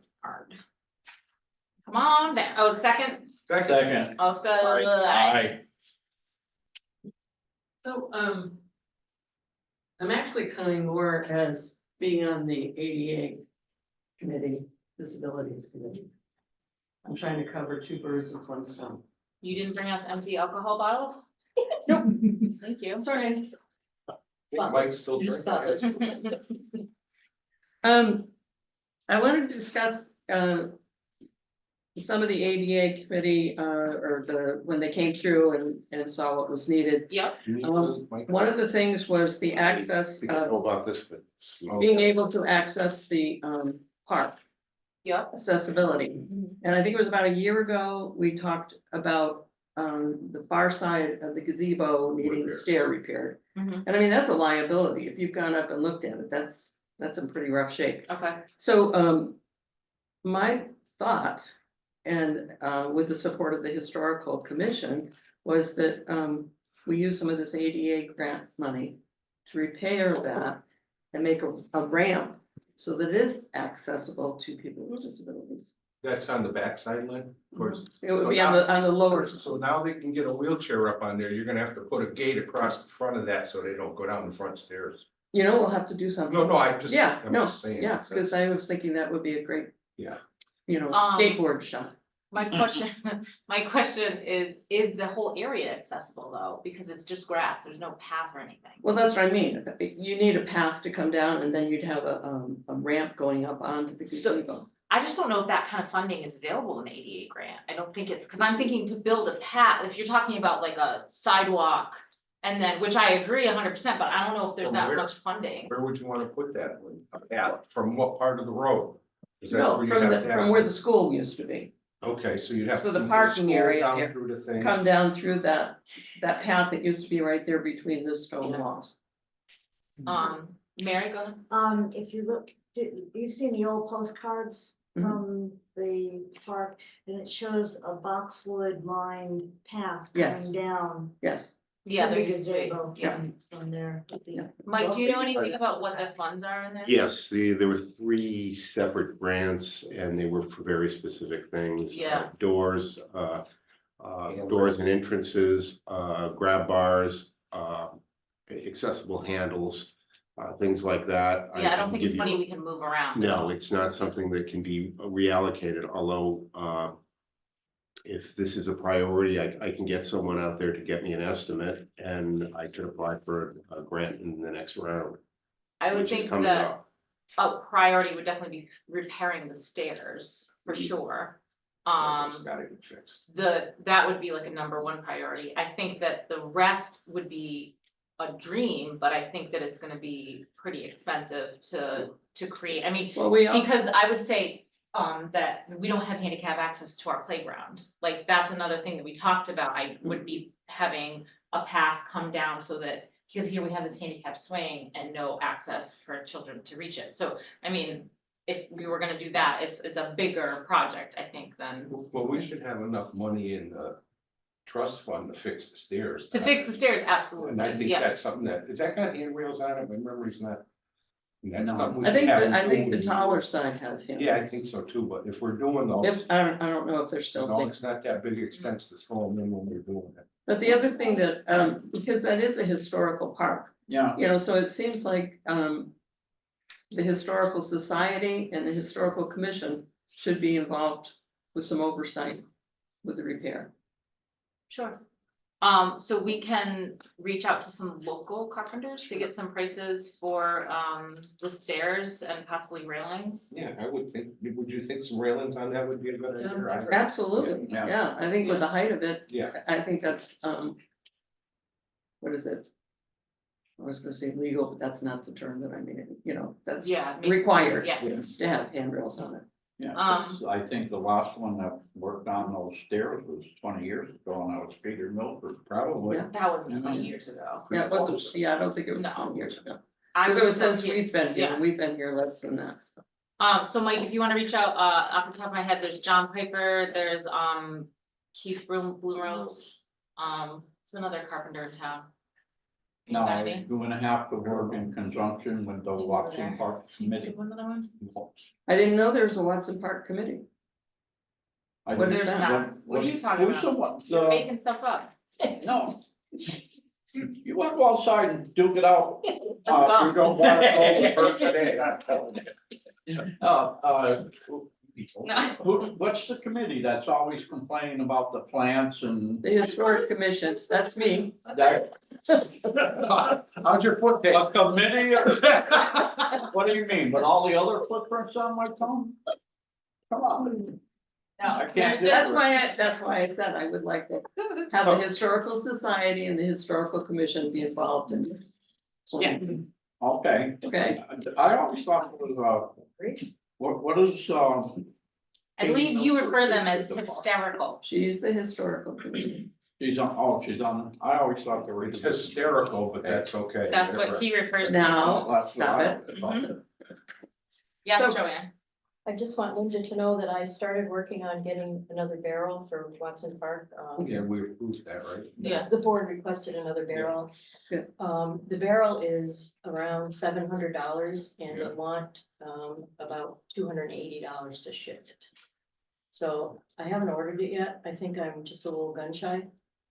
Come on down, oh, second, Second. Oscar, Aye. So, I'm actually coming more as being on the ADA committee, disabilities committee. I'm trying to cover 2 birds with 1 stone. You didn't bring us empty alcohol bottles? Nope. Thank you. Sorry. Mike's still Just drinking. thought this. I wanted to discuss, some of the ADA committee, when they came through and saw what was needed. Yep, One of the things was the access, We can know about this, but. being able to access the, park. yep. Accessibility. And I think it was about a year ago, we talked about the far side of the gazebo needing the Repair. stair repaired. Mhm. And I mean, that's a liability. If you've gone up and looked at it, that's in pretty rough shape. Okay, So my thought, and with the support of the historical commission, was that we use some of this ADA grant money to repair that and make a ramp so that it is accessible to people with disabilities. That's on the backside, Lynn, of course. It would be on the lower. So now they can get a wheelchair up on there, you're gonna have to put a gate across the front of that so they don't go down the front stairs. You know, we'll have to do something. No, I just, Yeah, I'm no, just saying. yeah, that's- because I was thinking that would be a great. Yeah. Skateboard shop. my question is the whole area accessible though? Because it's just grass, there's no path or anything. Well, that's what I mean. You need a path to come down and then you'd have a ramp going up onto the gazebo. I just don't know if that kind of funding is available in the ADA grant. I don't think it's, because I'm thinking to build a path, if you're talking about like a sidewalk. And then, which I agree 100%, but I don't know if there's From that where? much funding. Where would you wanna put that, Lynn? A path, from what part of the road? Is that No, where you from have the, to have- from where the school used to be. Okay, so you'd have. So to the move parking school area down there. Through the thing. Come down through that path that used to be right there between the stone walls. Mary, go ahead. If you look, you've seen the old postcards Mhm. from the park, and it shows a boxwood lined path Yes. coming down. Yes. Yeah, to there the used to be. gazebo Yeah. From there. Yeah. Mike, do you know anything about what the funds are in there? Yes, there were 3 separate grants and they were for very specific things. Yeah. Doors, doors and entrances, grab bars, accessible handles, things like that. Yeah, I don't can think give it's you- money we can move around. No, it's not something that can be reallocated, although if this is a priority, I can get someone out there to get me an estimate and I could apply for a grant in the next round. I would which is think coming that up. a priority would definitely be repairing the stairs, for sure. It's gotta get fixed. That would be like a number one priority. I think that the rest would be a dream, but I think that it's gonna be pretty expensive to create. I mean, Well, we all, because I would say, that we don't have handicap access to our playground. Like, that's another thing that we talked about. I would be having a path come down so that, because here we have this handicap swing and no access for children to reach it. So, I mean, if we were gonna do that, it's a bigger project, I think, than Well, we should have enough money in the trust fund to fix the stairs. to fix the stairs, And I absolutely, think yeah. that's something has that got handrails on it? My memory's not. That's No. something we I think, should have I think when the we- taller side has him. Yeah, I think so too, but if we're doing those, If, I don't know if they're you still know, there. it's not that big expense to throw them in when we're doing it. But the other thing that, because that is a historical park, Yeah, so it seems like, the Historical Society and the Historical Commission should be involved with some oversight with the repair. Sure. So we can reach out to some local carpenters to get some prices for, the stairs and possibly railings. Yeah, I would think, would you think some railings on that would be a good idea? I- Absolutely, Yeah. yeah, I think with the height of it, Yeah, I think that's, what is it? I was gonna say legal, but that's not the term that I mean, that's Yeah. maybe- required Yeah. to have handrails on it. yeah. Um, I think the last one that worked on those stairs was 20 years ago, and that was Peter Milford. probably. Yeah. that wasn't 20 years ago. Yeah, it wasn't, I don't think it was No. 20 years ago. I Because it was there- since we've been here, yeah. we've been here less than that, so. So Mike, if you wanna reach out, off the top of my head, there's John Piper, there's, Keith Bloomrose, it's another carpenter in town. You Now, got are you any? gonna have to work in conjunction with the He's over Watson there. Park Committee. Give one another one? I didn't know there was a Watson Park committee. I What think is There's that? not. What are you talking who's the about? one- You're the- making stuff up. No. You want to go outside and duke it out. We don't want to go with her today, I'm telling you. No. What's the committee that's always complaining about the plants and The Historic Commission, that's me. that? How's your foot taste? A committee? What do you mean? But all the other footprints on my tongue? Come on. I can't do That's it. that's why I said I would like to have the Historical Society and the Historical Commission be involved in this. Yeah. Okay. Okay, I always thought it was, what is, I believe you refer them as hysterical. she's the Historical Commission. she's on, I always thought they were. It's hysterical, but that's okay. That's what he refers to. Now, That's stop what I it. Mhm. Yeah, So- Joanne. I just want Linda to know that I started working on getting another barrel for Watson Park. Yeah, we approved that, right? Yeah. The board requested another barrel. Yeah. The barrel is around $700 and Yeah. they want, about $280 to ship it. So I haven't ordered it yet. I think I'm just a little gun shy,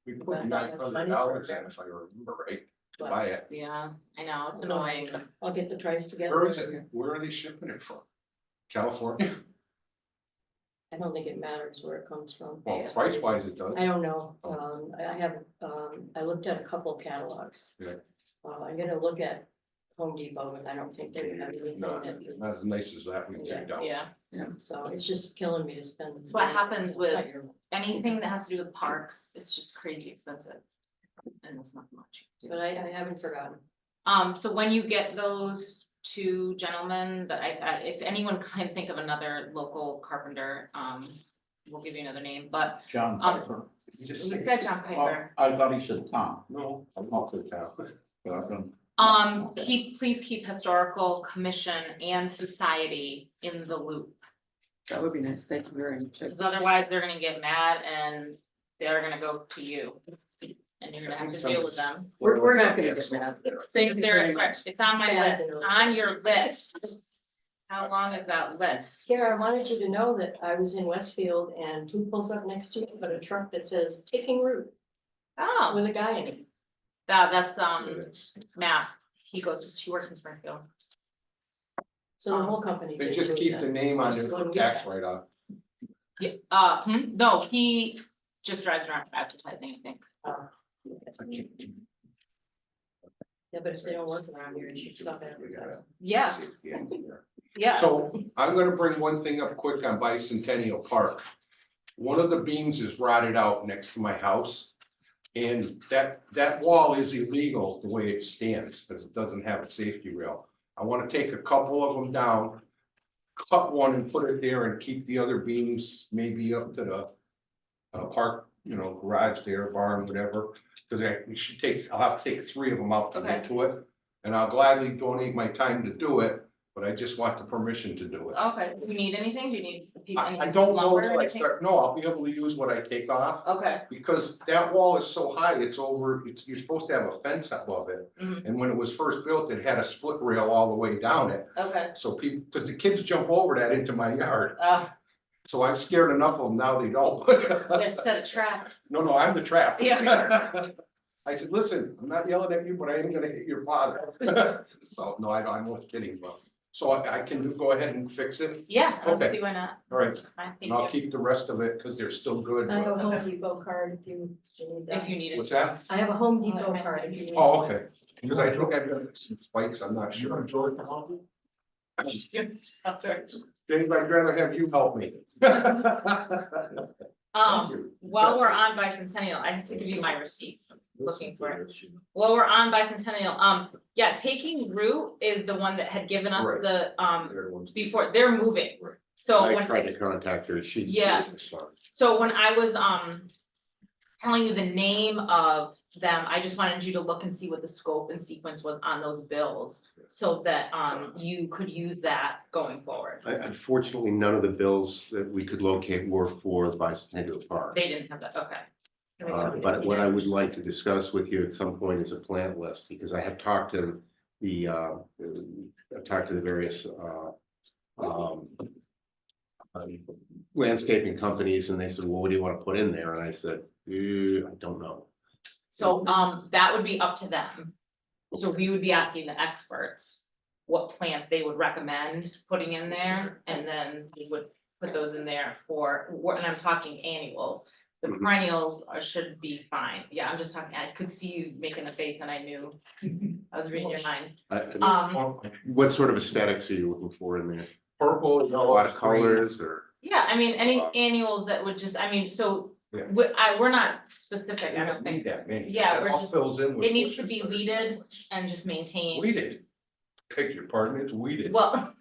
We put $900 in, if I remember right, to buy it. Yeah, I know, it's annoying. I'll get the price together. Where is it? Where are they shipping it from? California? I don't think it matters where it comes from. Well, price wise it does. I don't know. Oh. I have, I looked at a couple catalogs. Yeah. I'm gonna look at Home Depot, but I don't think they have anything No, that, not as nice as that, we can take down. Yeah, so it's just killing me to spend. That's what happens with- It's not your- anything that has to do with parks, it's just crazy expensive. And it's not much. But I haven't forgotten. So when you get those two gentlemen, that if anyone can think of another local carpenter, we'll give you another name, but John Piper. You just you say, said John Oh, Piper. I thought he said Tom. no, I'm not the town. But I don't- Please keep historical commission and society in the loop. That would be nice. Thank you very much. Because otherwise they're gonna get mad and they're gonna go to you. And you're gonna have to deal with them. We're not gonna get mad. Thank you They're, very much. it's on my Fans list, and- on your list. How long is that list? Kara, I wanted you to know that I was in Westfield and who pulls up next to me, but a truck that says taking root Oh, with a guy in it. that's, It's- Matt, he works in Springfield. So the whole company. They did just root keep then. the name on Just go the and tax get that. write-off. Yeah, no, he just drives around advertising, I think. Yeah, but if they don't work around here, you should stop advertising. Yeah, yeah. So I'm gonna bring one thing up quick on Bicentennial Park. One of the beams is rotted out next to my house. And that wall is illegal the way it stands, because it doesn't have a safety rail. I wanna take a couple of them down, cut one and put it there and keep the other beams maybe up to the park, garage there, barn, whatever. Cause I'll have to take 3 of them out to get to it. And I'll gladly donate my time to do it, but I just want the permission to do it. Okay, do you need anything? Do you need a piece? I anything don't know lumber or till I anything? start, no, I'll be able to use what I take off, Okay, because that wall is so high, you're supposed to have a fence above it. Mhm. And when it was first built, it had a split rail all the way down it, okay. so because the kids jump over that into my yard, Uh, so I've scared enough of them, now they don't. there's a set of trap. No, I'm the trap. Yeah. I said, listen, I'm not yelling at you, but I am gonna hit your father. So, no, I'm not kidding, but, so I can go ahead and fix it, Yeah, I don't Okay. see why not. all right, I and think I'll keep the rest of it, because they're still good. I have a but- Home Depot card if you need that. if you need it. What's that? I have a Home Depot card if you need. Oh, okay, because I think I've got some spikes, I'm not sure. Yes, after. James, I'd rather have you help me. While we're on bicentennial, I have to give you my receipts. I'm looking for it. While we're on bicentennial, yeah, Taking Root is the one that had given us Right. the, before, they're moving. Right. So I when, tried to contact her, she. Yeah. so when I was, telling you the name of them, I just wanted you to look and see what the scope and sequence was on those bills. So that, you could use that going forward. Unfortunately, none of the bills that we could locate were for the Bicentennial Park. They didn't have that, okay. But what I would like to discuss with you at some point is a plant list, because I have talked to I've talked to the various landscaping companies, and they said, well, what do you want to put in there? And I said, I don't know. So, that would be up to them. So we would be asking the experts what plants they would recommend putting in there, and then we would put those in there and I'm talking annuals. The perennials should be fine. Yeah, I'm just talking, I could see you making a face and I knew, I was reading your mind. What sort of aesthetics are you looking for in there? Purple, A yellow, lot of green. colors or? Yeah, I mean, any annuals that would just, I mean, so, Yeah. we're not specific, I don't Need think. that many. Yeah, That we're all just- fills in with It needs to bushes be or- weeded and just maintained. Weeded. Beg your pardon, it's weeded. Well,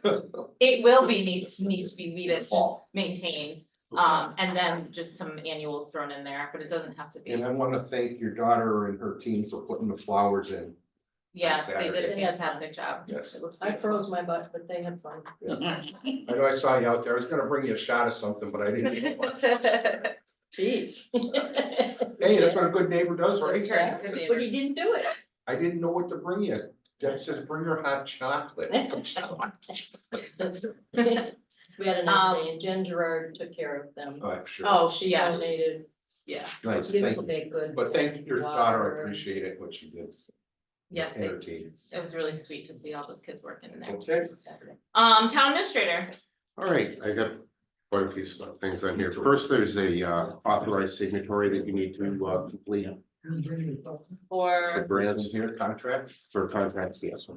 it will be, needs to be weeded, maintained, and then just some annuals thrown in there, but it doesn't have to be. And I wanna thank your daughter and her team for putting the flowers in. Yes, they did a Saturday. fantastic job. Yes. It looks I beautiful. froze my butt, but they had fun. I know I saw you out there. I was gonna bring you a shot of something, but I didn't. Know what. Jeez. Hey, that's what a good neighbor does, right? That's right, good neighbor. But he didn't do it. I didn't know what to bring you. Deb says, bring her hot chocolate. We had a nice day and Jen Gerard took care of them. I'm sure. Oh, She yeah, donated yeah, Nice, beautiful thank you. baked goods. But thank your daughter, water. I appreciate it, what she did. yes, Entertaining. it was really sweet to see all those kids working in there. Okay, Town administrator, All right, I got quite a few things on here. First, there's a authorized signatory that you need to complete or for grants here, contract, for contracts, yes.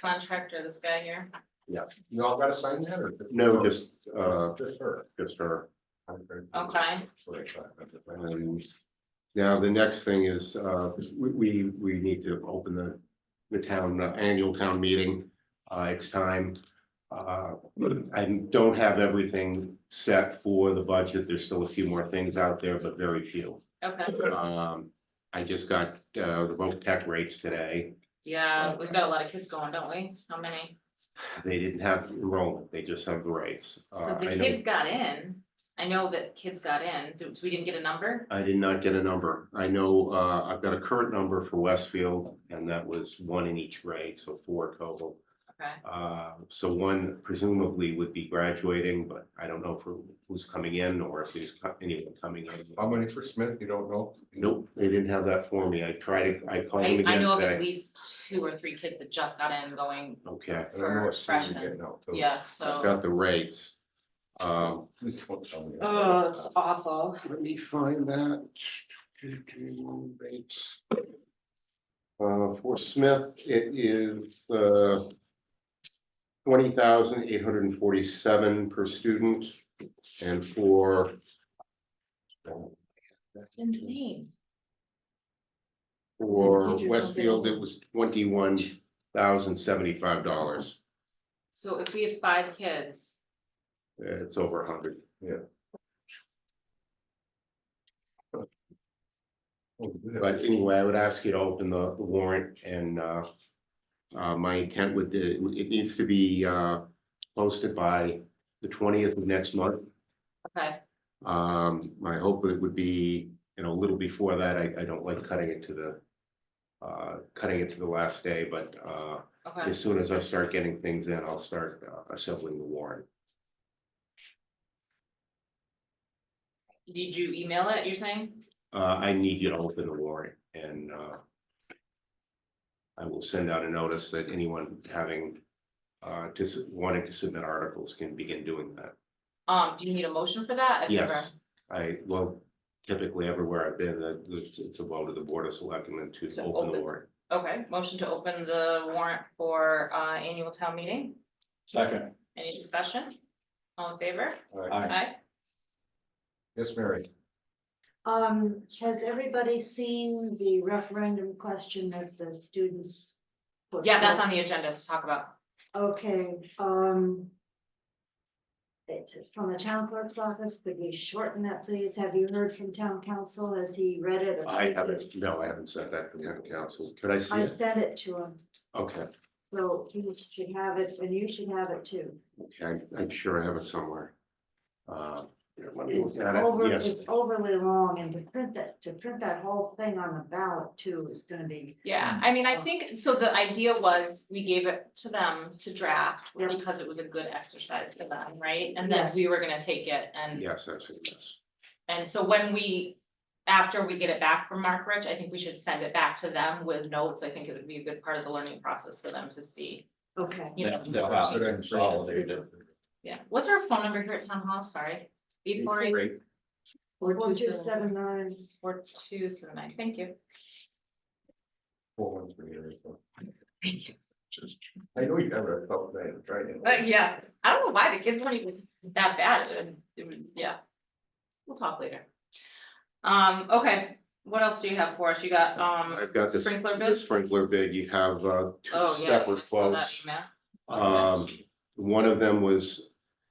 contractor, this guy here. you all gotta sign that, or? No, just Just her. just her. Okay. Now, the next thing is, we need to open the town, annual town meeting. It's time. I don't have everything set for the budget. There's still a few more things out there, but very few. Okay, I just got, the vote tech rates today. yeah, we've got a lot of kids going, don't we? How many? They didn't have enrollment, they just have the rates. Cause the I know, kids got in. I know that kids got in. So we didn't get a number? I did not get a number. I know, I've got a current number for Westfield, and that was 1 in each grade, so 4 total. Okay, So one presumably would be graduating, but I don't know who's coming in or if there's anyone coming in. How many for Smith, you don't know? Nope, they didn't have that for me. I called them I again know of at today. least 2 or 3 kids that just got in going, Okay, And I know a For senior freshmen. getting out too. yeah, I've so. got the rates. Please don't tell me. Oh, it's awful. Let me find that. Rates. For Smith, it is, 20,847 per student, and for. Insane. For Teachers don't Westfield, get it was $21,075. So if we have 5 kids, It's over 100. But anyway, I would ask you to open the warrant, and my intent would, it needs to be posted by the 20th of next month. okay, My hope it would be, a little before that. I don't like cutting it to the last day, but okay. as soon as I start getting things in, I'll start assembling the warrant. Did you email it, you're saying? I need you to open the warrant, and I will send out a notice that anyone having wanting to submit articles can begin doing that. Do you need a motion for that? I've never- Yes, well, typically everywhere I've been, it's a vote of the Board of Selectmen to To open the open. warrant. Okay, motion to open the warrant for annual town meeting. Second. Any discussion? All in favor? Aye. Aye. Yes, Mary. Has everybody seen the referendum question that the students? put Yeah, that's forth? on the agenda to talk about. Okay, it's from the town clerk's office, could we shorten that, please? Have you heard from town council? Has he read it? I haven't sent that to the town council. Could I see I it? sent it to him, Okay, so he should have it, and you should have it too. okay, I'm sure I have it somewhere. Let me It's look at it. Yes, it's overly long, and to print that whole thing on the ballot too is gonna be. Yeah, I mean, I think, so the idea was we gave it to them to draft Yep. because it was a good exercise for them, right? And then Yes. we were gonna take it and, yes, I've seen this. and so after we get it back from Mark Rich, I think we should send it back to them with notes. I think it would be a good part of the learning process for them to see, Okay. you know. They'll have to consolidate it. Yeah, what's our phone number here at town hall? Sorry. 848. 4279. 4279, thank you. 4138. Thank you. I know you have a couple of tried it. Yeah, I don't know why the kids weren't even that bad, yeah. We'll talk later. Okay, what else do you have for us? You got, I've got this. sprinkler the bid? Sprinkler bid, you have, Oh, two yeah, separate I saw that quotes. email. One of them was,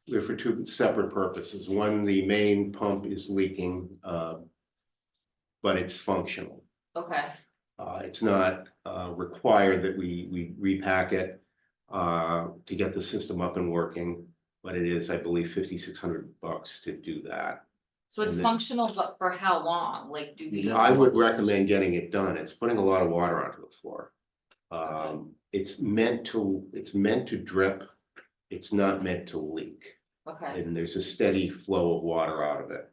they're for two separate purposes. One, the main pump is leaking, but it's functional. Okay, It's not, required that we repack it, to get the system up and working. But it is, I believe, $5,600 to do that. so it's And then- functional, but for how long? Like, do we? I would recommend getting it done. It's putting a lot of water onto the floor. It's meant to drip. It's not meant to leak. Okay, And there's a steady flow of water out of it.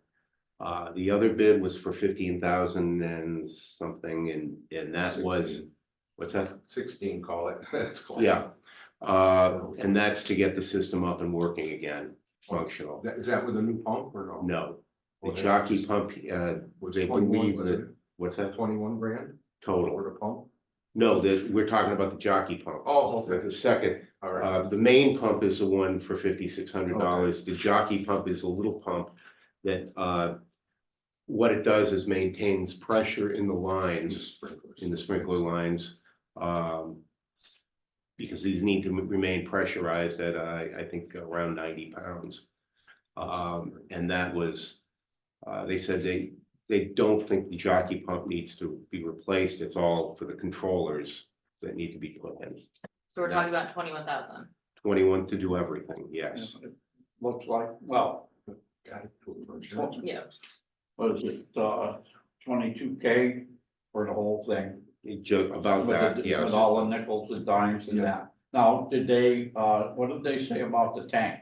The other bid was for 15,000 and something, and that was, what's that? 16, call it. That's close. Yeah, and that's to get the system up and working again, functional. Is that with a new pump or no? No, the Well, jockey pump, Was they 21, believe wasn't that, it? what's that 21 grand total? for the pump? No, we're talking about the jockey pump. Oh, That's the second. All right. The main pump is the one for $5,600. The jockey pump is a little pump that, what it does is maintains pressure in the lines, in the sprinkler lines. Because these need to remain pressurized at, I think around 90 pounds. And that was, they said they don't think the jockey pump needs to be replaced. It's all for the controllers that need to be put in. so we're talking about 21,000. 21 to do everything, yes. It looks like, well, Got it. Put it for insurance. Yeah. what is it, 22K for the whole thing? About With that, the- yes. With all the nickels and dimes and that. Now, did they, what did they say about the tank?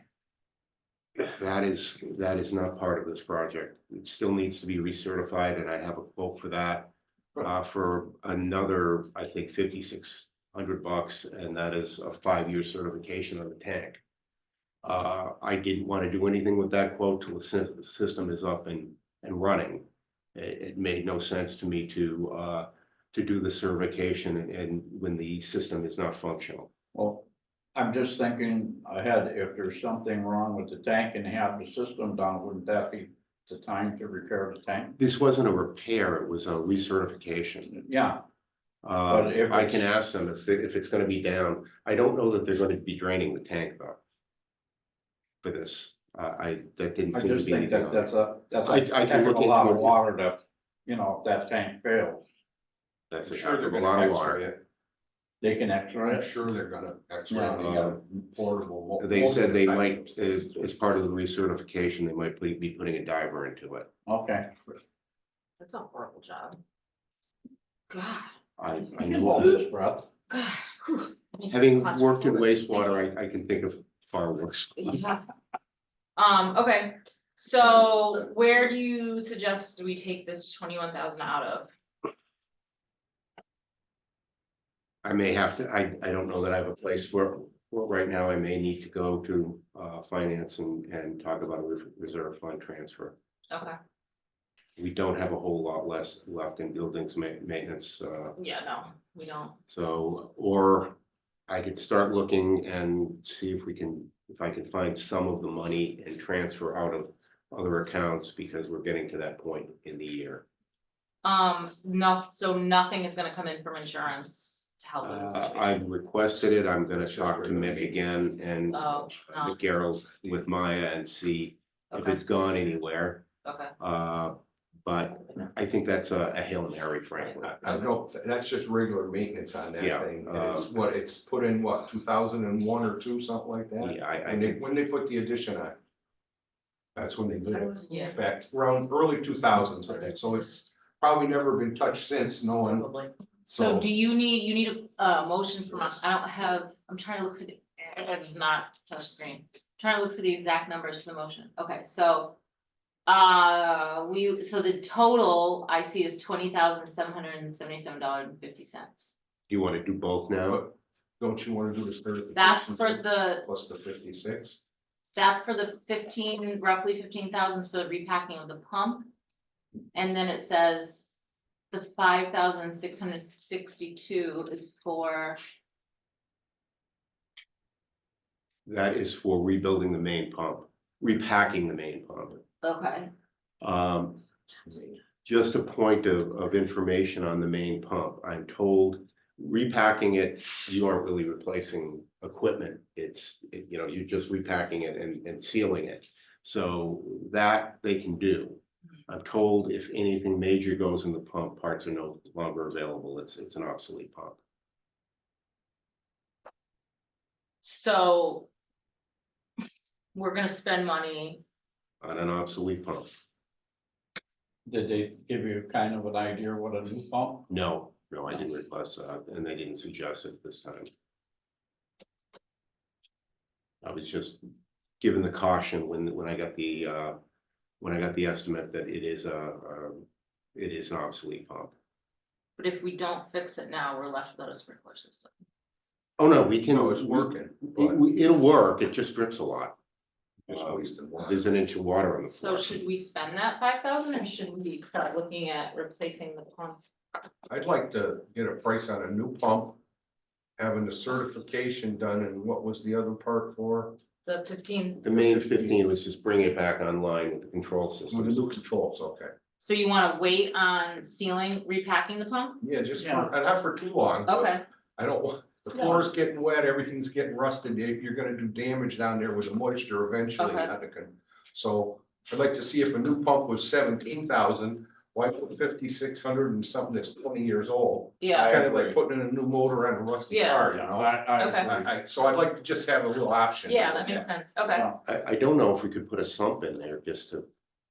That is not part of this project. It still needs to be recertified, and I have a quote for that. For another, I think, $5,600, and that is a 5-year certification of the tank. I didn't want to do anything with that quote till the system is up and running. It made no sense to me to do the certification and when the system is not functional. Well, I'm just thinking ahead, if there's something wrong with the tank and have the system done, wouldn't that be the time to repair the tank? This wasn't a repair, it was a recertification. Yeah, But if I can it's- ask them if it's gonna be down. I don't know that they're gonna be draining the tank though. For this, that didn't I seem to just be think anything that on. that's I a can heck of look a lot of into it. water that, if that tank fails, That's I'm a sure heck they're of a gonna lot of X-ray water. it. they can X-ray I'm it. sure they're gonna X-ray Yeah. it. They got a portable. They most said of the they time. might, as part of the recertification, they might be putting a diver into it. Okay. That's a horrible job. God, I You can know, hold this breath. God. Whew. having Claustrophobic. worked in wastewater, I can think of far worse. Yeah. Okay, so where do you suggest we take this 21,000 out of? I may have to, I don't know that I have a place for it right now. I may need to go to finance and talk about a reserve fund transfer. Okay, We don't have a whole lot less left in buildings maintenance, yeah, no, we don't. so, or I could start looking and see if I can find some of the money and transfer out of other accounts, because we're getting to that point in the year. No, so nothing is gonna come in from insurance to help with this I've situation. requested it. I'm gonna talk to Mick again and Oh, no. Mick Garrels with Maya and see if Okay, it's gone anywhere. okay, But I think that's a Hail Mary, frankly. I don't, that's just regular maintenance on that Yeah, thing. And it's what, it's put in what, 2001 or 2, something like that? Yeah, I When they, think, when they put the addition on. That's when they did it. yeah, Back around early 2000s, I think. So it's probably never been touched since, no one. probably. So do you need a motion from us? I don't have, I'm trying to look for the, it does not touch screen. Trying to look for the exact numbers for the motion. Okay, so. So the total I see is $20,777.50. you want to do both now? But don't you want to do the certification? That's for the, Plus the 56? that's for the roughly 15,000 for the repacking of the pump. And then it says the 5,662 is for, That is for rebuilding the main pump, repacking the main pump. okay, Um, just a point of information on the main pump. I'm told repacking it, you aren't really replacing equipment. You're just repacking it and sealing it. So that they can do. I'm told if anything major goes in the pump, parts are no longer available. It's an obsolete pump. so we're gonna spend money. On an obsolete pump. Did they give you kind of an idea what a new pump? No, I didn't request that, and they didn't suggest it this time. I was just given the caution when I got the estimate that it is an obsolete pump. But if we don't fix it now, we're left without a sprinkler system. Oh, no, we can. No, it's working. but It'll work, it just drips a lot. It's wasting water. There's an inch of water on the So floor. should we spend that 5,000 or should we start looking at replacing the pump? I'd like to get a price on a new pump, having the certification done, and what was the other part for? The 15, The main 15 was just bring it back online with the control With the systems. new controls, okay. so you wanna wait on sealing, repacking the pump? Yeah, just Yeah. for, not for too long. but Okay, I don't want, the floor's getting wet, everything's getting rusted, you're gonna do damage down there with the moisture eventually. Okay. So I'd like to see if a new pump was 17,000, why put 5,600 and something that's 20 years old? yeah, Kind of like agree. putting in a new motor on a rusty Yeah. car, you Yeah, know? I Okay. agree. So I'd like to just have a little option. yeah, that makes sense, okay. Yeah. I don't know if we could put a sump in there just to,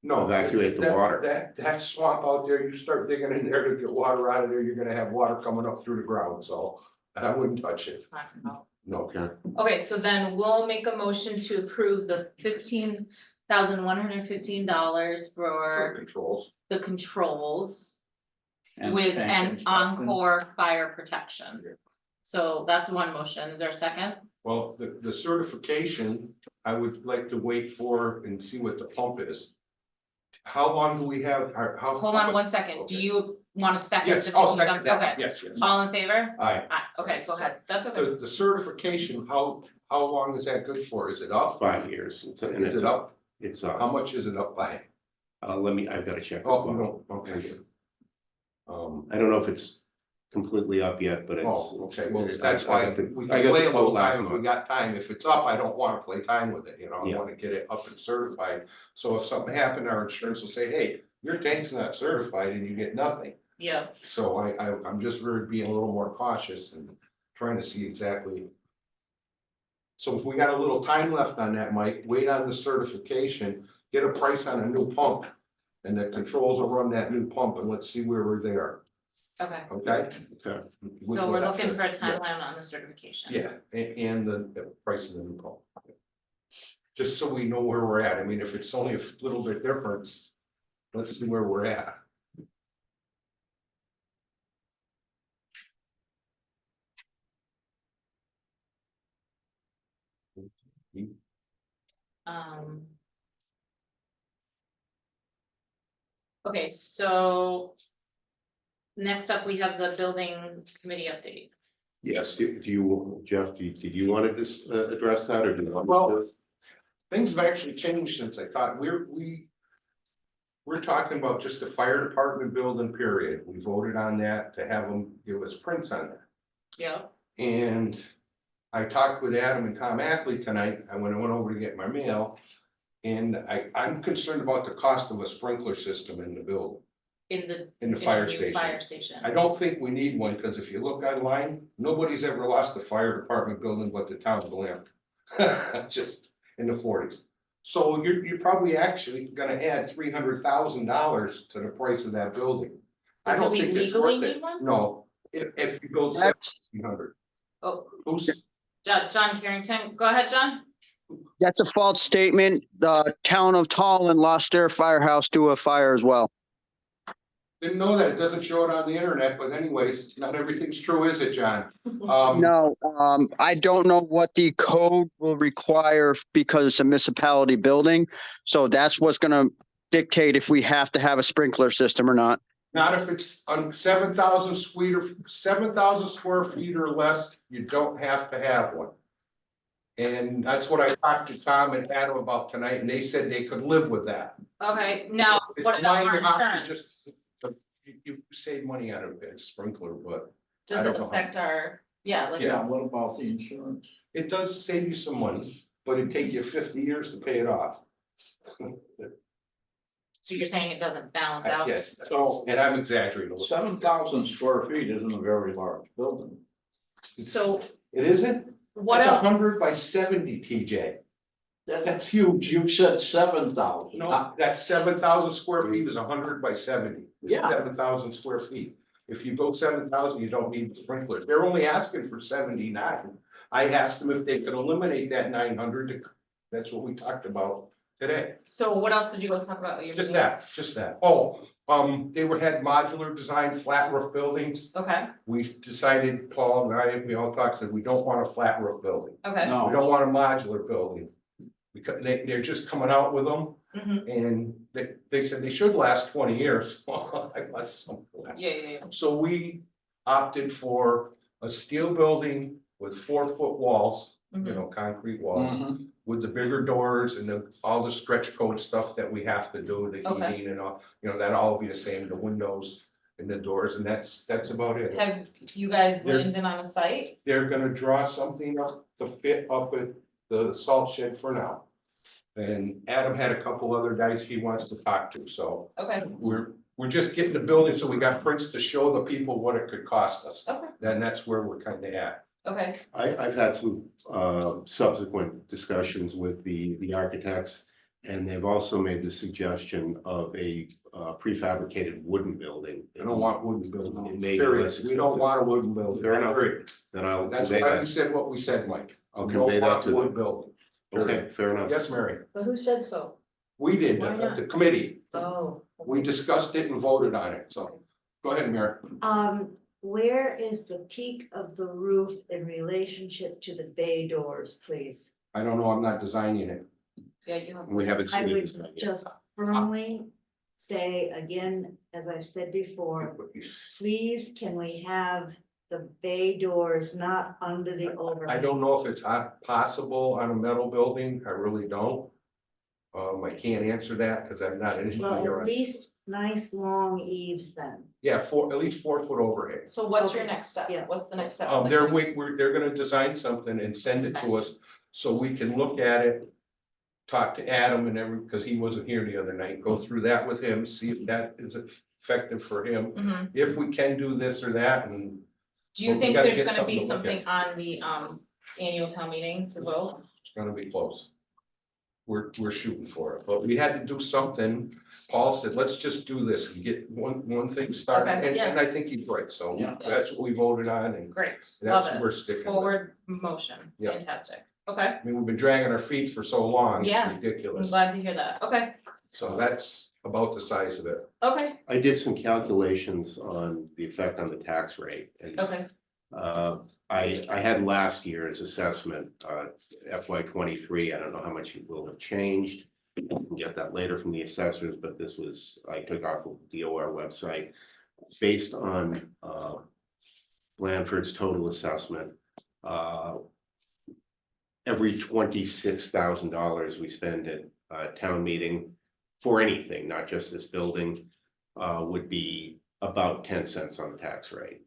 No. Evacuate the that- water. That swamp out there, you start digging in there to get water out of there, you're gonna have water coming up through the ground, so I wouldn't touch it. It's not gonna help. No. okay, Okay, so then we'll make a motion to approve the $15,115 for Controls. the controls And with tank an inspection. Encore fire protection. Yeah. So that's one motion. Is there a second? Well, the certification, I would like to wait for and see what the pump is. How long do we have, how? Hold on one second. Do Okay. you want a second? Yes, to I'll finish second them? that, Okay, yes, yes. all in favor? Aye. Okay, go ahead. That's okay. The certification, how long is that good for? Is it up? 5 years. And Is it up? It's How much is it up by? I've got to check. Oh, with Bob. no, okay. I don't know if it's completely up yet, but it's. Oh, okay, well, it's- that's I why got the- we I can got play the a little quote last time if we month. got time. If it's up, I don't wanna play time with it, I Yeah. wanna get it up and certified. So if something happened, our insurance will say, hey, your tank's not certified and you get nothing. Yeah, So I'm just being a little more cautious and trying to see exactly. So if we got a little time left on that, Mike, wait on the certification, get a price on a new pump. And the controls will run that new pump and let's see where we're there, okay. okay? Okay. So we're looking for a timeline on the certification. Yeah, and the price of the new pump. Just so we know where we're at. I mean, if it's only a little bit difference, let's see where we're at. Um. Okay, so. Next up, we have the building committee update. Yes, do you, Jeff, did you want to just address that or do you want? me Well, to? Things have actually changed since I thought, we're talking about just the fire department building period. We voted on that to have them give us prints on that. Yeah, And I talked with Adam and Tom Ackley tonight, when I went over to get my mail. And I'm concerned about the cost of a sprinkler system in the building, in the. in the in fire new station. Fire station. I don't think we need one, because if you look online, nobody's ever lost a fire department building but the town of Glen. Just in the 40s. So you're probably actually gonna add $300,000 to the price of that building. I Do don't we think it's legally worth it. need one? No, if you build That's, 1,700. Oh, Who's, John Carrington, go ahead, John. that's a false statement. The town of Tallinn lost their firehouse to a fire as well. didn't know that, it doesn't show it on the internet, but anyways, not everything's true, is it, John? No, I don't know what the code will require because it's a municipality building. So that's what's gonna dictate if we have to have a sprinkler system or not. Not if it's on 7,000 square feet or less, you don't have to have one. And that's what I talked to Tom and Adam about tonight, and they said they could live with that. Okay, now, It's what about minor, our you have to insurance? just- You save money on a sprinkler, but I Does don't it know. affect our, yeah, like, Yeah, what about the insurance? it does save you some money, but it'd take you 50 years to pay it off. so you're saying it doesn't balance out? Yes, So- and I'm exaggerating a little. 7,000 square feet isn't a very large building. So It isn't? what It's else? 100 by 70, TJ. That's huge. You said 7,000. No, that's 7,000 square feet is 100 by 70. It's Yeah. 7,000 square feet. If you build 7,000, you don't need sprinklers. They're only asking for 79. I asked them if they could eliminate that 900. That's what we talked about today. So what else did you guys talk about? Just that. Oh, they had modular design, flat roof buildings. Okay, We decided, Paul and I, we all talked, said we don't want a flat roof building. okay. We No, don't want a modular building. Because they're just coming out with them. Mhm. And they said they should last 20 years. Well, I want something last. Yeah. So we opted for a steel building with 4-foot walls, Mhm. concrete walls, Mhm. with the bigger doors and all the stretch code stuff that we have to do, the Okay. heating and all, that'll all be the same, the windows and the doors, and that's about it. Have you guys There's- leaned in on a site? They're gonna draw something up to fit up at the salt shed for now. And Adam had a couple other guys he wants to talk to, so Okay, we're just getting the building, so we got prints to show the people what it could cost us. okay, Then that's where we're kind of at. okay. I've had some subsequent discussions with the architects. And they've also made the suggestion of a prefabricated wooden building. I don't want wooden It buildings, may be period. less We don't expensive. want a wooden building. Fair enough. Period. Then I'll That's convey why we that. said what we said, Mike. I'll We convey don't that want to wood them. building. Okay, fair enough. Yes, Mary, But who said so? we did, Why not? the committee, Oh. we discussed it and voted on it, so, go ahead, Mary. Where is the peak of the roof in relationship to the bay doors, please? I don't know, I'm not designing it. Yeah, you have. We haven't I seen would this yet. just firmly say again, as I've said before, please, can we have the bay doors not under the overhang? I don't know if it's possible on a metal building, I really don't. I can't answer that because I'm not an Well, engineer. at least nice long eaves then. Yeah, at least 4-foot overhang. So what's your Okay. next step? Yeah. What's the next step? They're gonna design something and send it to us, so we can look at it. Talk to Adam and because he wasn't here the other night, go through that with him, see if that is effective for him. Mhm. If we can do this or that, and Do you Well, we think gotta there's get gonna be something to look something on the, annual town meeting to vote? it's gonna be close. We're shooting for it, but we had to do something. Paul said, let's just do this and get one thing started, Okay, yeah. and I think he's right, so Yeah. that's what we voted on, and Great, that's love what it. we're sticking with. Forward motion, Yeah. fantastic. Okay, I mean, we've been dragging our feet for so long, Yeah. it's I'm ridiculous, glad to hear that. Okay, so that's about the size of it. okay, I did some calculations on the effect on the tax rate. And okay. I had last year's assessment, FY 23. I don't know how much it will have changed. You can get that later from the assessors, but this was, I took off of the DOR website. Based on Blandford's total assessment, every $26,000 we spend at town meeting for anything, not just this building, would be about 10 cents on the tax rate.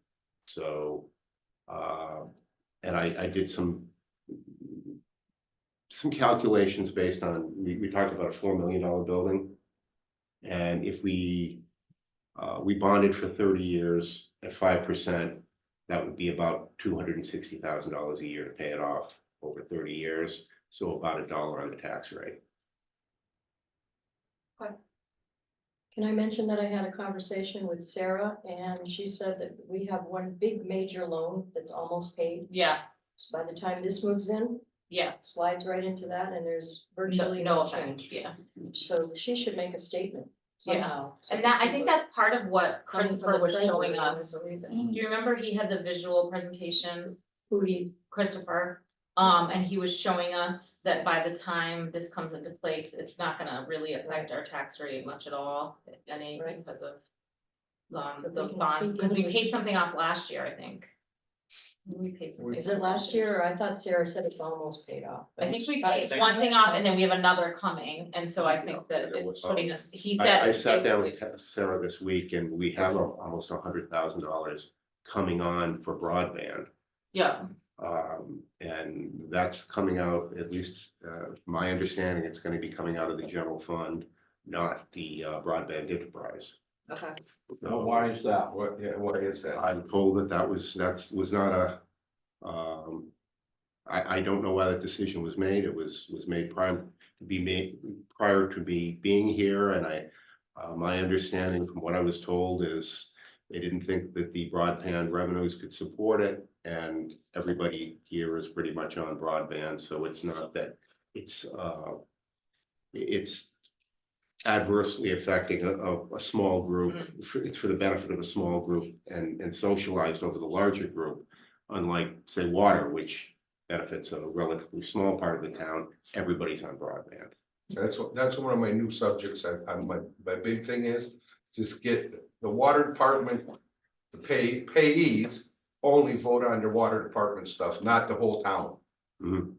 So, and I did some calculations based on, we talked about a $4 million building. And if we bonded for 30 years at 5%, that would be about $260,000 a year to pay it off over 30 years. So about $1 on the tax rate. Can I mention that I had a conversation with Sarah and she said that we have one big major loan that's almost paid. Yeah, So by the time this moves in, yeah, slides right into that and there's virtually no no effect, change. yeah. So she should make a statement Yeah. somehow. so And that, I people think that's part of what coming from Christopher the was treasury showing and us. believe it. Do you remember he had the visual presentation, Who he, Christopher? And he was showing us that by the time this comes into place, it's not gonna really affect our tax rate much at all, if any, Right. because of. So we Those can bonds, keep because we getting paid this- something off last year, I think. We paid something. Is it last year? Or I thought Sarah said it's almost paid off. but I think we it's- paid one thing off and then we have another coming, and so I think that Yeah, it's putting us, he said. I it's sat down basically- with Sarah this week and we have almost $100,000 coming on for broadband. Yeah, And that's coming out, at least, my understanding, it's gonna be coming out of the general fund, not the broadband enterprise. okay, Well, why is that? What is that? I'm told that was not a, I don't know why that decision was made. It was made prior to me being here, and my understanding from what I was told is they didn't think that the broadband revenues could support it, and everybody here is pretty much on broadband, so it's not that it's adversely affecting a small group. It's for the benefit of a small group and socialized over the larger group, unlike, say, water, which benefits a relatively small part of the town. Everybody's on broadband. That's one of my new subjects. My big thing is just get the water department, the payees only vote on their water department stuff, not the whole town. Mhm.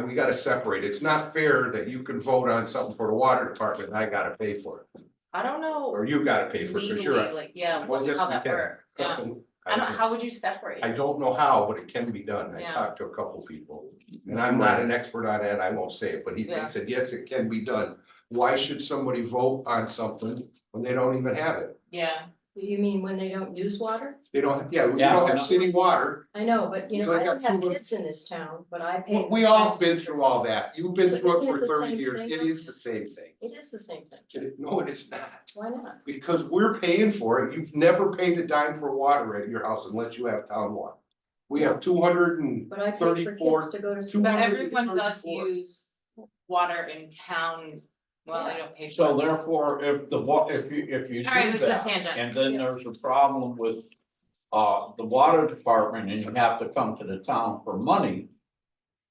We gotta separate. It's not fair that you can vote on something for the water department and I gotta pay for it. I don't know Or you gotta pay for it, because you're. legally, like, yeah, Well, yes, how we that can. works, yeah. I don't, how would you separate? I don't know how, but it can be done. I Yeah. talked to a couple people. And I'm not an expert on that, I won't say it, but they Yeah. said, yes, it can be done. Why should somebody vote on something when they don't even have it? Yeah, You mean when they don't use water? They don't, we Yeah, don't no. have city water. I know, but you know, They I got don't have 200 kids in this town, but I pay. We all been through all that. You've been So through isn't it it for the 30 same years. thing, It though? is the same thing. It is the same thing. No, it is not. Why not? Because we're paying for it. You've never paid a dime for water at your house unless you have town water. We have 234. But I pay for kids to go to school. but everyone does 234. use water in town, well, they don't pay for So it. therefore, if you All right, do this is a that, tangent. and then there's a problem with the water department, and you have to come to the town for money,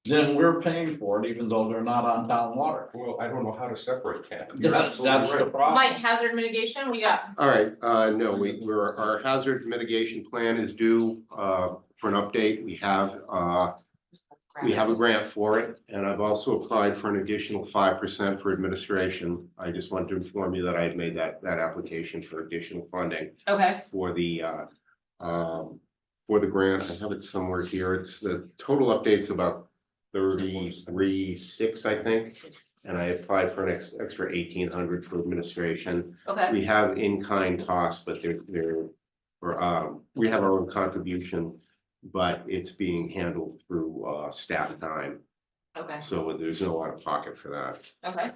then we're paying for it, even though they're not on town water. Well, I don't know how to separate that. You're That's absolutely the right. problem. Mike, hazard mitigation, we got, All right, no, our hazard mitigation plan is due, for an update. We have a grant for it, and I've also applied for an additional 5% for administration. I just wanted to inform you that I had made that application for additional funding okay, for the grant. I have it somewhere here. It's the total update's about 33.6, I think. And I applied for an extra 1,800 for administration. okay, We have in-kind costs, but we have our own contribution, but it's being handled through staff time. okay, So there's no out of pocket for that. okay,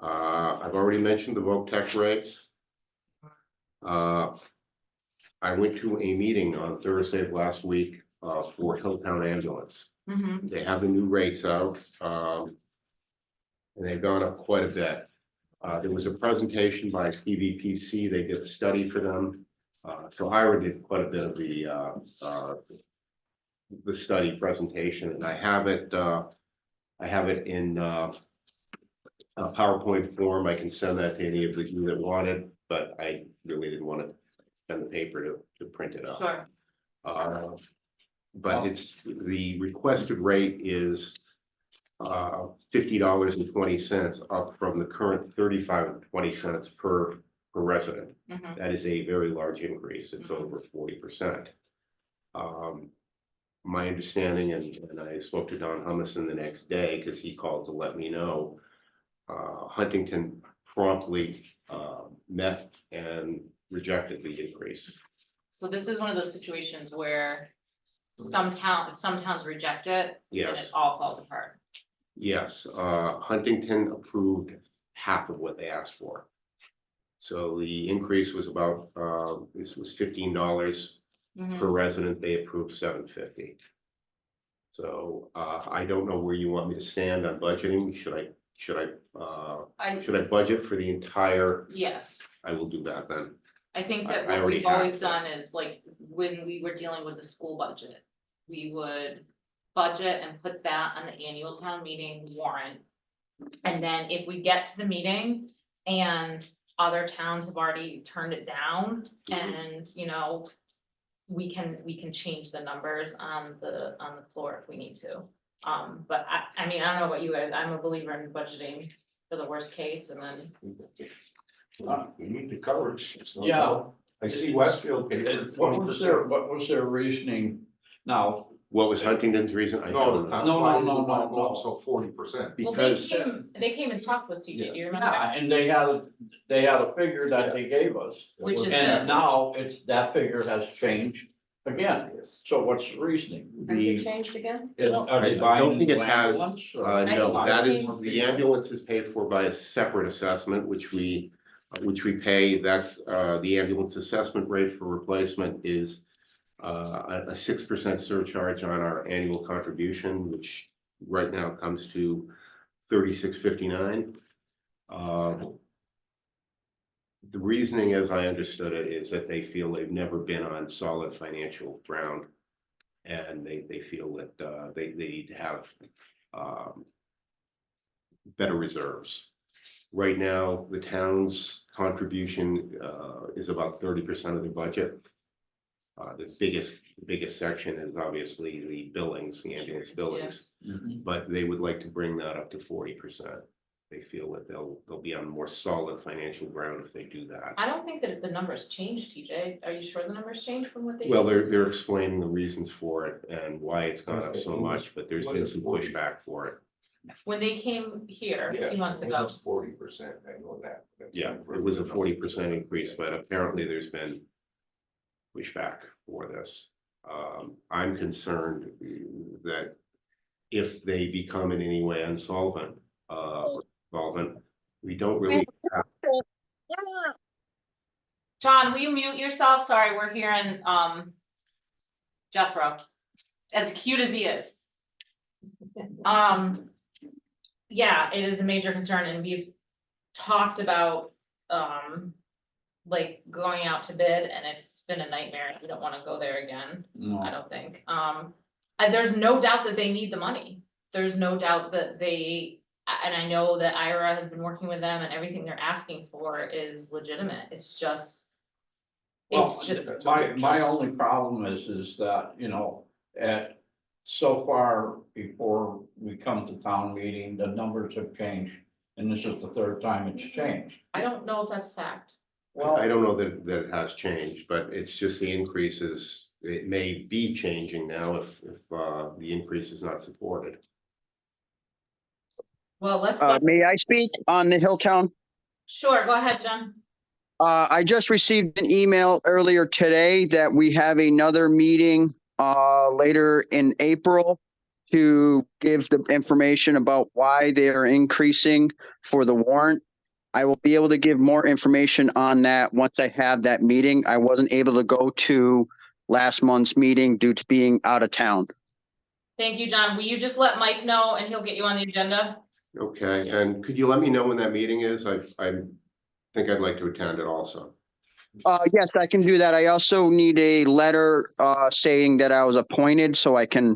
I've already mentioned the VOTEC rates. I went to a meeting on Thursday of last week for Hilltown Ambulance. mm-hmm, They have the new rates out, and they've gone up quite a bit. There was a presentation by PVPC. They did a study for them. So Ira did quite a bit of the study presentation, and I have it in a PowerPoint form. I can send that to any of you that want it, but I really didn't want to spend the paper to print it out. sure, But the requested rate is $50.20, up from the current $35.20 per resident. mhm, That is a very large increase. It's over 40%. My understanding, and I spoke to Don Humison the next day because he called to let me know, Huntington promptly met and rejected the increase. so this is one of those situations where some towns reject it, and Yes. it all falls apart. Yes, Huntington approved half of what they asked for. So the increase was about, this was $15 Mhm. per resident. They approved $7.50. So I don't know where you want me to stand on budgeting. Should I budget for the entire? Yes, I will do that then. I think I that what already we've always have done is like, when we were dealing with the school budget, we would budget and put that on the annual town meeting warrant. And then if we get to the meeting and other towns have already turned it down and, you know, we can change the numbers on the floor if we need to. But I mean, I don't know about you guys, I'm a believer in budgeting for the worst case and then, We need the coverage. There's no Yeah. doubt. I see Westfield paid for What was their reasoning? Now, What was Huntington's reason? I No, don't the know. town, No, why no, would no, you wanna no, go up no. so 40%? well, Because they came and talked with CJ, do you remember? yeah, and they had a figure that they gave us. Which is And the- now that figure has changed again. Yes. So what's the reasoning? Has it the, changed again? Are they I buying don't think a it new has, ambulance, or- no, I that is, think- the ambulance is paid for by a separate assessment, which we pay. That's, the ambulance assessment rate for replacement is a 6% surcharge on our annual contribution, which right now comes to $36.59. The reasoning, as I understood it, is that they feel they've never been on solid financial ground. And they feel that they need to have better reserves. Right now, the town's contribution is about 30% of the budget. The biggest section is obviously the billings, the ambulance billings, Mhm. but they would like to bring that up to 40%. They feel that they'll be on more solid financial ground if they do that. I don't think that the numbers changed, TJ. Are you sure the numbers changed from what they? Well, they're explaining the reasons for it and why it's gone up so much, but there's been some pushback for it. When they came here a few months ago. 40%, I know that. Yeah, it was a 40% increase, but apparently there's been pushback for this. I'm concerned that if they become in any way insolvent, we don't really have. John, will you mute yourself? Sorry, we're hearing, Jethro, as cute as he is. Yeah, it is a major concern and we've talked about, like going out to bid and it's been a nightmare. We don't wanna go there again, I No, don't think. And there's no doubt that they need the money. There's no doubt that and I know that Ira has been working with them and everything they're asking for is legitimate. It's just. well, It's just, my only problem is that, you know, so far before we come to town meeting, the numbers have changed. And this is the third time it's changed. I don't know if that's fact. I don't know that it has changed, but it's just the increases. It may be changing now if the increase is not supported. Well, let's, May I speak on the Hilltown? sure, go ahead, John. I just received an email earlier today that we have another meeting later in April to give the information about why they are increasing for the warrant. I will be able to give more information on that once I have that meeting. I wasn't able to go to last month's meeting due to being out of town. Thank you, John. Will you just let Mike know and he'll get you on the agenda? Okay, and could you let me know when that meeting is? I think I'd like to attend it also. Yes, I can do that. I also need a letter saying that I was appointed so I can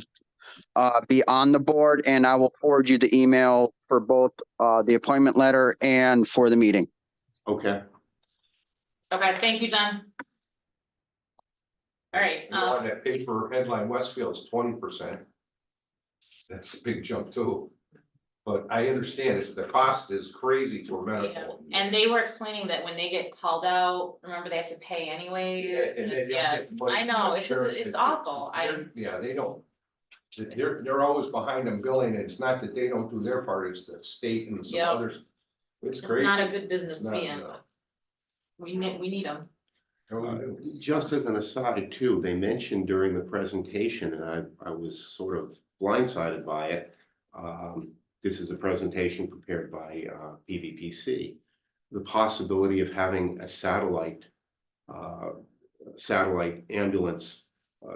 be on the board, and I will forward you the email for both the appointment letter and for the meeting. Okay. Okay, thank you, John. All right, On that paper headline, Westfield's 20%. That's a big jump too. But I understand the cost is crazy for yeah, medical. and they were explaining that when they get called out, remember they have to pay anyway. Yeah, and they don't Yeah, get the money I know, from it's insurance. awful. Yeah, they don't. They're always behind them billing. It's not that they don't do their part, it's the state and some Yeah. others. It's It's crazy. not a good business to Not- be in. no. We need them. Just as an aside too, they mentioned during the presentation, and I was sort of blindsided by it. This is a presentation prepared by PVPC. The possibility of having a satellite ambulance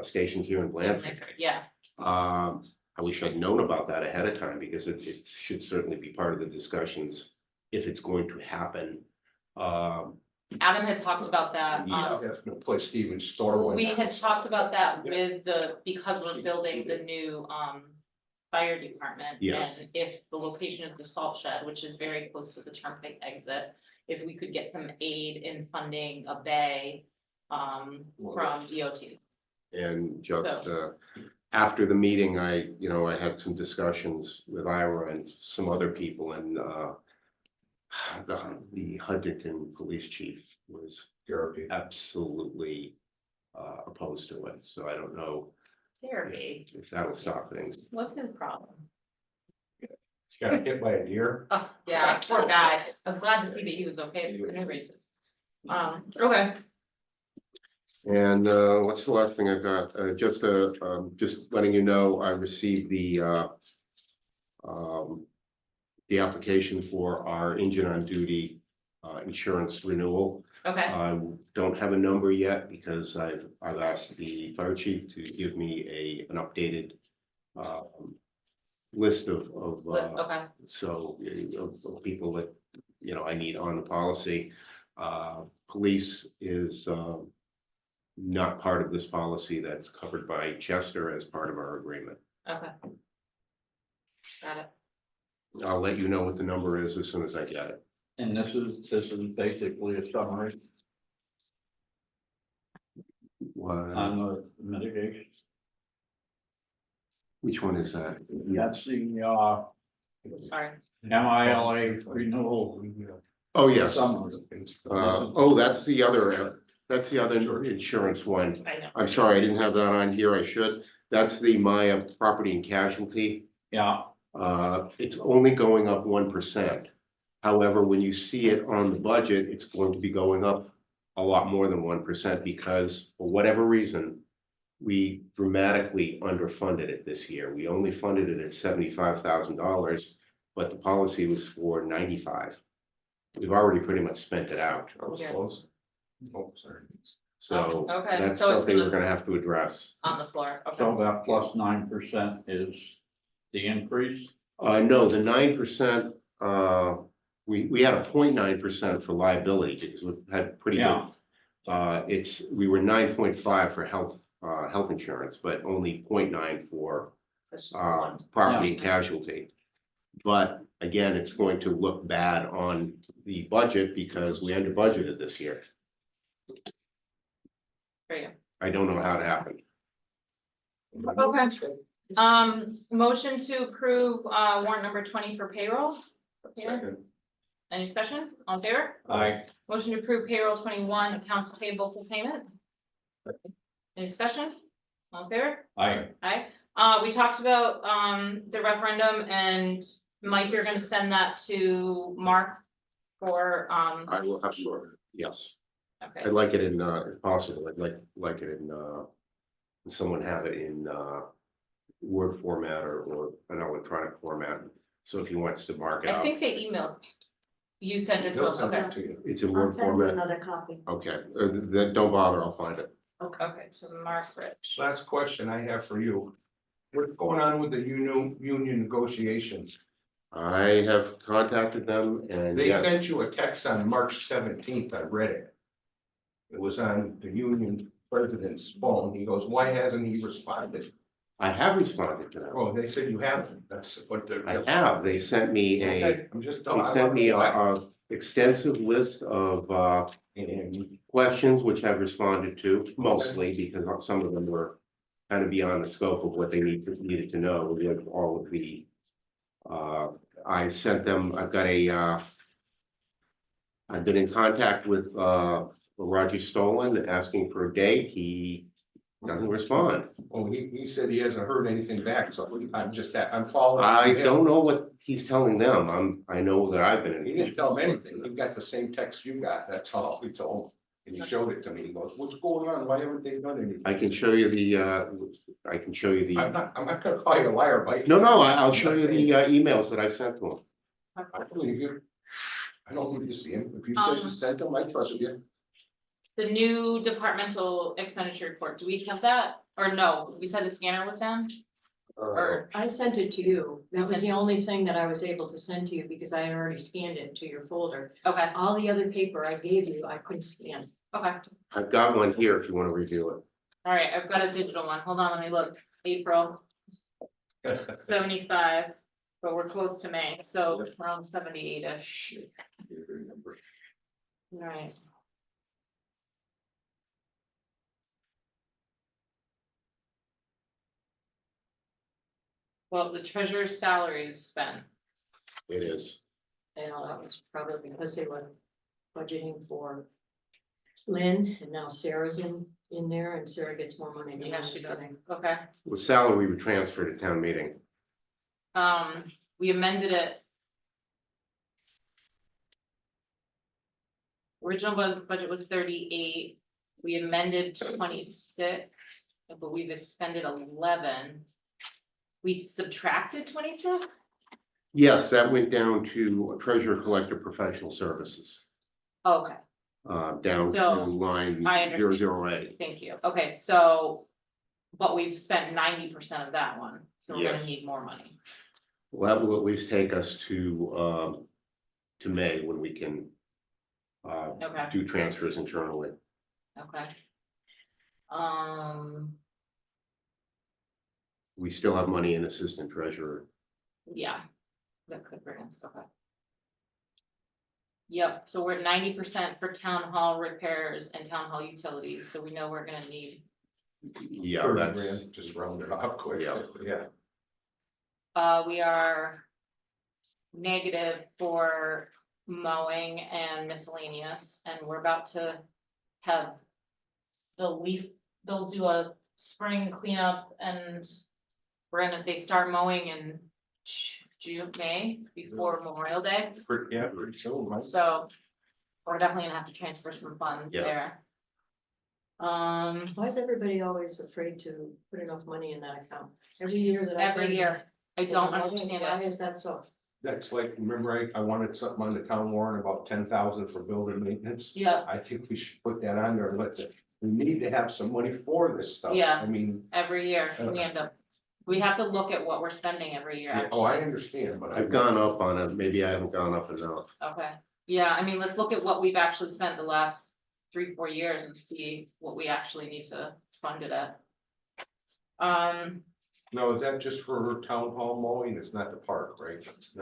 station here in Blandford. Yeah, I wish I'd known about that ahead of time because it should certainly be part of the discussions if it's going to happen. Adam had talked about that, Yeah, that's no place to even store one. we had talked about that with because we're building the new, fire department. Yes. And if the location is the salt shed, which is very close to the turnpike exit, if we could get some aid in funding a bay, from DOT. And just, after the meeting, I had some discussions with Ira and some other people and, the Huntington Police Chief was absolutely, opposed to it. So I don't know Therapy, if that'll stop things. what's his problem? Got hit by a deer. Oh, yeah, poor guy. I was glad to see that he was okay with the races. Okay. And what's the last thing I've got? Just letting you know, I received the application for our engine on duty insurance renewal. Okay, I don't have a number yet because I've asked the fire chief to give me an updated list of okay, of people that, I need on the policy. Police is not part of this policy. That's covered by Chester as part of our agreement. okay. Got it. I'll let you know what the number is as soon as I get it. And this is basically a summary on the mitigation. Which one is that? That's the, Sorry. MILA renewal. Oh, yes. Summary. That's the other insurance one. I know. I'm sorry, I didn't have that on here. I should. That's the Maya property and casualty. Yeah, It's only going up 1%. However, when you see it on the budget, it's going to be going up a lot more than 1% because for whatever reason, we dramatically underfunded it this year. We only funded it at $75,000, but the policy was for 95. We've already pretty much spent it out. I was Yeah. close. Oh, sorry. So Okay, that's so it's something we're gonna- gonna have to address. On the floor, so okay. that plus 9% is the increase. No, the 9%, we had a 0.9% for liability because we've had pretty good. Yeah. We were 9.5 for health insurance, but only 0.9 for That's just one. property and casualty. But again, it's going to look bad on the budget because we under budgeted this year. There you I don't know how it happened. go. Okay. Motion to approve, warrant number 20 for payroll. Second. Any discussion? On favor? I, Motion to approve payroll 21, accounts payable for payment. Any discussion? On favor? I, Aye. We talked about, the referendum and Mike, you're gonna send that to Mark for, I will have sure, yes. okay, I'd like it in, if possible, I'd like it in, someone have it in, Word format or an electronic format. So if he wants to mark it I up, think they emailed. You sent it to They'll us, send okay, that to you. it's in I'll Word send you format. another copy. Okay, then don't bother, I'll find it. okay, so Mark Rich. Last question I have for you. What's going on with the union negotiations? I have contacted them and They yeah, sent you a text on March 17th. I read it. It was on the union president's phone. He goes, why hasn't he responded? I have responded to them. Oh, they said you haven't. That's what they're. I have, they sent me Okay, I'm just. they sent me a extensive list of, And questions, which I've responded to mostly because some of them were kind of beyond the scope of what they needed to know with all of the. I sent them, I've been in contact with, Roger Stolen asking for a date. He doesn't respond. oh, he said he hasn't heard anything back, so I'm following. up I with him. don't know what he's telling them. I know that I've been He in. didn't tell him anything. He got the same text you got. That's all he told him. And he showed it to me. He goes, what's going on? Why haven't they done anything? I can show you the, I'm not gonna call you a liar, Mike. no, I'll show you the emails that I sent to him. I believe you. I don't need to see him. If you said you sent him, I trust you. The new departmental expenditure report, do we have that? Or no, we said the scanner was down? Or, I sent it to you. That was the only thing that I was able to send to you because I had already scanned it to your folder. okay, All the other paper I gave you, I couldn't scan. okay, I've got one here if you want to review it. all right, I've got a digital one, hold on, let me look, April 75, but we're close to May, so around 78-ish. All right. Well, the treasurer's salary is spent. It is. And that was probably because they were budgeting for Lynn, and now Sarah's in there, and Sarah gets more money than Yeah, I she was does. getting. Okay, With salary, we transferred at town meeting. we amended it. Original budget was 38, we amended to 26, but we've expended 11. We subtracted 26? Yes, that went down to treasurer collector professional services, Okay, down to So, line I understand. 008. thank you. Okay, so, but we've spent 90% of that one, so we're gonna Yes. need more money. Well, that will at least take us to May when we can Okay. do transfers internally. Okay. We still have money in assistant treasurer. Yeah, that could bring us, okay. Yep, so we're at 90% for town hall repairs and town hall utilities, so we know we're gonna need, Yeah, 30 that's, grand, just round it up quick. Yeah. Yeah. we are negative for mowing and miscellaneous, and we're about to have they'll do a spring cleanup, and they start mowing in June, May, before Memorial Day. Pretty soon, right? So we're definitely gonna have to transfer some funds Yeah. there. Why is everybody always afraid to put enough money in that account? Every year that I've Every been year, I to don't the meeting, understand Why it. is that so? That's like, remember I wanted something on the town warrant about 10,000 for building maintenance. Yeah, I think we should put that on there and we need to have some money for this stuff. Yeah. I mean, every year we end up, we have to look at what we're spending every year. yeah, oh, I understand, but I've gone up on it. Maybe I haven't gone up enough. Okay, yeah, I mean, let's look at what we've actually spent the last 3-4 years and see what we actually need to fund it at. No, is that just for town hall mowing? It's not the park, right?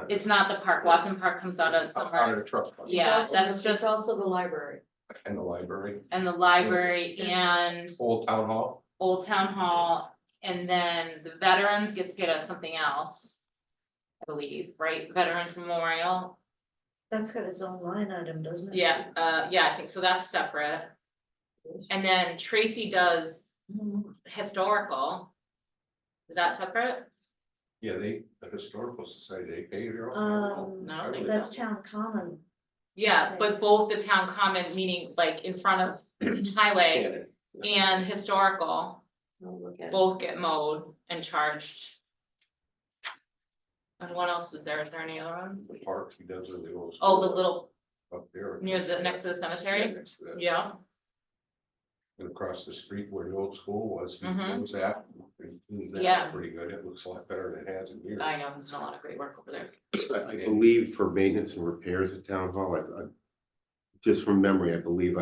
It's not the park, Watson Park comes out of Out of summer, the trust fund. Yeah, It's also- that's just- It's also the library. And the library, and the library and old town hall. Old Town Hall, and then the veterans gets paid as something else. I believe, right, Veterans Memorial, That's got its own line item, doesn't it? yeah, I think so, that's separate. And then Tracy does historical. Is that separate? Yeah, the historical society, they pay their own. Um, No, they That's town common. Yeah, but both the town common, meaning like in front of highway and historical, I'll look at it. both get mowed and charged. And what else is there? Is there any other one? The park, he does with the old. Oh, the school little, Up there. near the, next to the Yeah, cemetery? next to that. Yeah, And across the street where the old school was, he Mhm. owns that. That's Yeah. Pretty good. It looks a lot better than it has in years. I know, there's done a lot of great work over there. I believe for maintenance and repairs at town hall, just from memory, I believe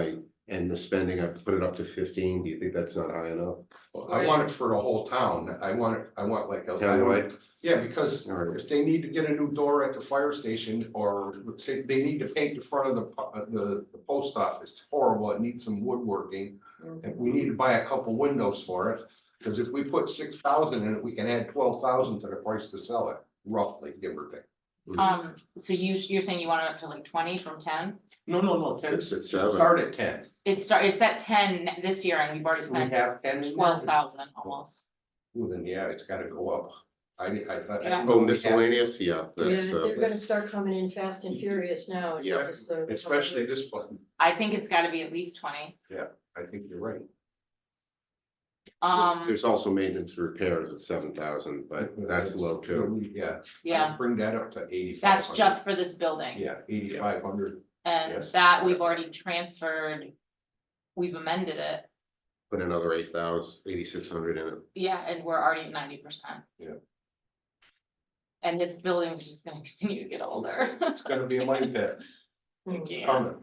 and the spending, I put it up to 15. Do you think that's not high enough? Well, I want it for the whole town. I want like a. Townwide? Yeah, because All right. if they need to get a new door at the fire station, or say they need to paint the front of the post office, it's horrible, it needs some woodworking. And we need to buy a couple windows for it, because if we put 6,000 in it, we can add 12,000 to the price to sell it, roughly, give or take. So you're saying you want it up to like 20 from 10? No, 10, It's at 7. start at 10. It's at 10 this year and we've already We spent have 10 in there? 12,000 almost. Well, then, yeah, it's gotta go up. I thought. Yeah. Oh, miscellaneous, yeah. Yeah, That's, they're gonna start coming in fast and furious now. It's Yeah, just the- Especially this one, I think it's gotta be at least 20. I think you're right. There's also maintenance and repairs at 7,000, but that's low too. Yeah. Yeah, Bring that up to 8,500. that's just for this building. Yeah, 8,500. And yes. that we've already transferred, we've amended it put another 8,600 in it. Yeah, and we're already at 90%. Yeah. And this building is just gonna continue to get older. It's gonna be a money pit. Yeah. Coming.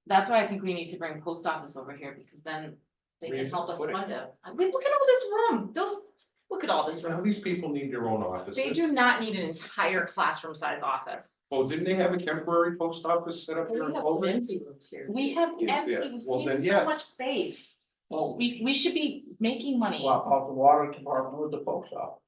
That's why I think we need to bring post office over here, because then they Where can you help us put it? fund it. I mean, look at all this room, look at all this Now, room. these people need their own They offices. do not need an entire classroom size office. Oh, didn't they have a temporary post office set up We here in have COVID? empty rooms here. We have Yeah, empty, well, we then, have yes. so much space. Well, We should be making money. swap out the water department with the post office.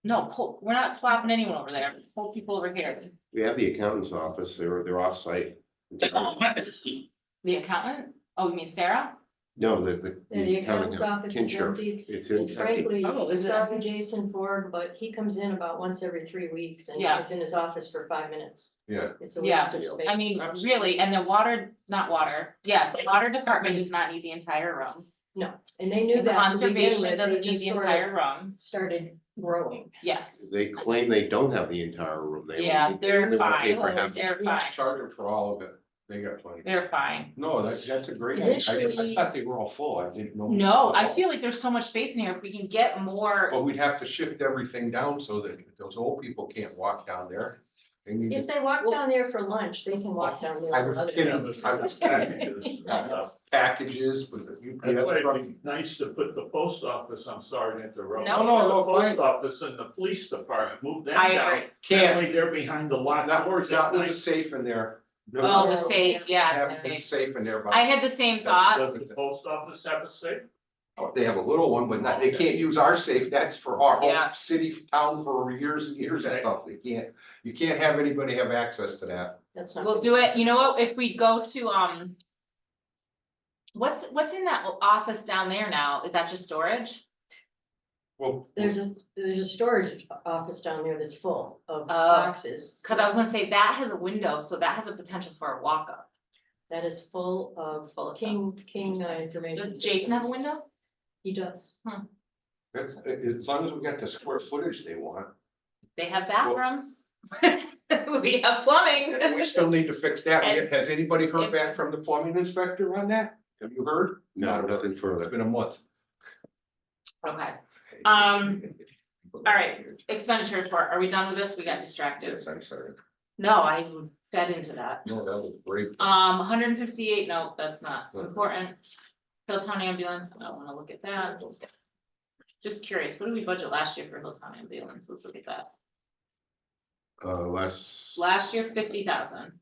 No, we're not swapping anyone over there, pull people over here. We have the accountant's office, they're off-site. The accountant? Oh, you mean Sarah? No, And the accountant's office is Kincher. empty. It's And in. frankly, Oh, is it? sorry, Jason Ford, but he comes in about once every 3 weeks and Yeah. he's in his office for 5 minutes. Yeah. It's a Yeah. waste of space. I mean, really, and the water, not water, yes, the water department does not need the entire room. No, and they knew The that to begin conservation with, doesn't they need just the sort entire of room, started growing. yes. They claim they don't have the entire room. They Yeah, only- they're they wanna pay fine, for half. they're We fine, charge them for all of it. They got plenty. they're fine. No, that's a great idea. I Initially- thought they were all full. I didn't know. No, I feel like there's so much space in here, if we can get more, But we'd have to shift everything down so that those old people can't walk down there. They need If to- they walk down there for lunch, they can walk down there. I for was other kidding. things. I was kidding. Packages with the That's why UPS it'd truck. be nice to put the post office, I'm sorry to interrupt. No. No, The fine. Post office and the police department, move them I down. agree. Can't, That way they're behind the locked not doors not at with the night. safe in there. No, oh, the safe, yeah, have it's the safe. safe in there, I but had the same thought, Does the post office have a safe? they have a little one, but not, they can't use our safe. That's for our Yeah. whole city, town for years and years and Okay. stuff. You can't have anybody have access to that. That's not. we'll good. do it, you know what, if we go to, what's in that office down there now, is that just storage? Well, There's a storage office down there that's full of Oh. boxes. Cause I was gonna say, that has a window, so that has a potential for a walk-up. That is full of It's full of King information. Does Jason have a systems. window? He does. that's, as long as we got the square footage they want. They have bathrooms. We have plumbing. We still need to fix that. And- Has anybody heard if- back from the plumbing inspector on that? Have you heard? No, nothing It's further. been a month. Okay, all right, expenditure report, are we done with this? We got distracted. Yes, I'm sorry. No, I fed into that. No, that was great. 158, no, that's not Okay. important. Hilltown ambulance, I don't wanna look at that. Just curious, what did we budget last year for Hilltown ambulance? Let's look at that. Less, Last year, 50,000,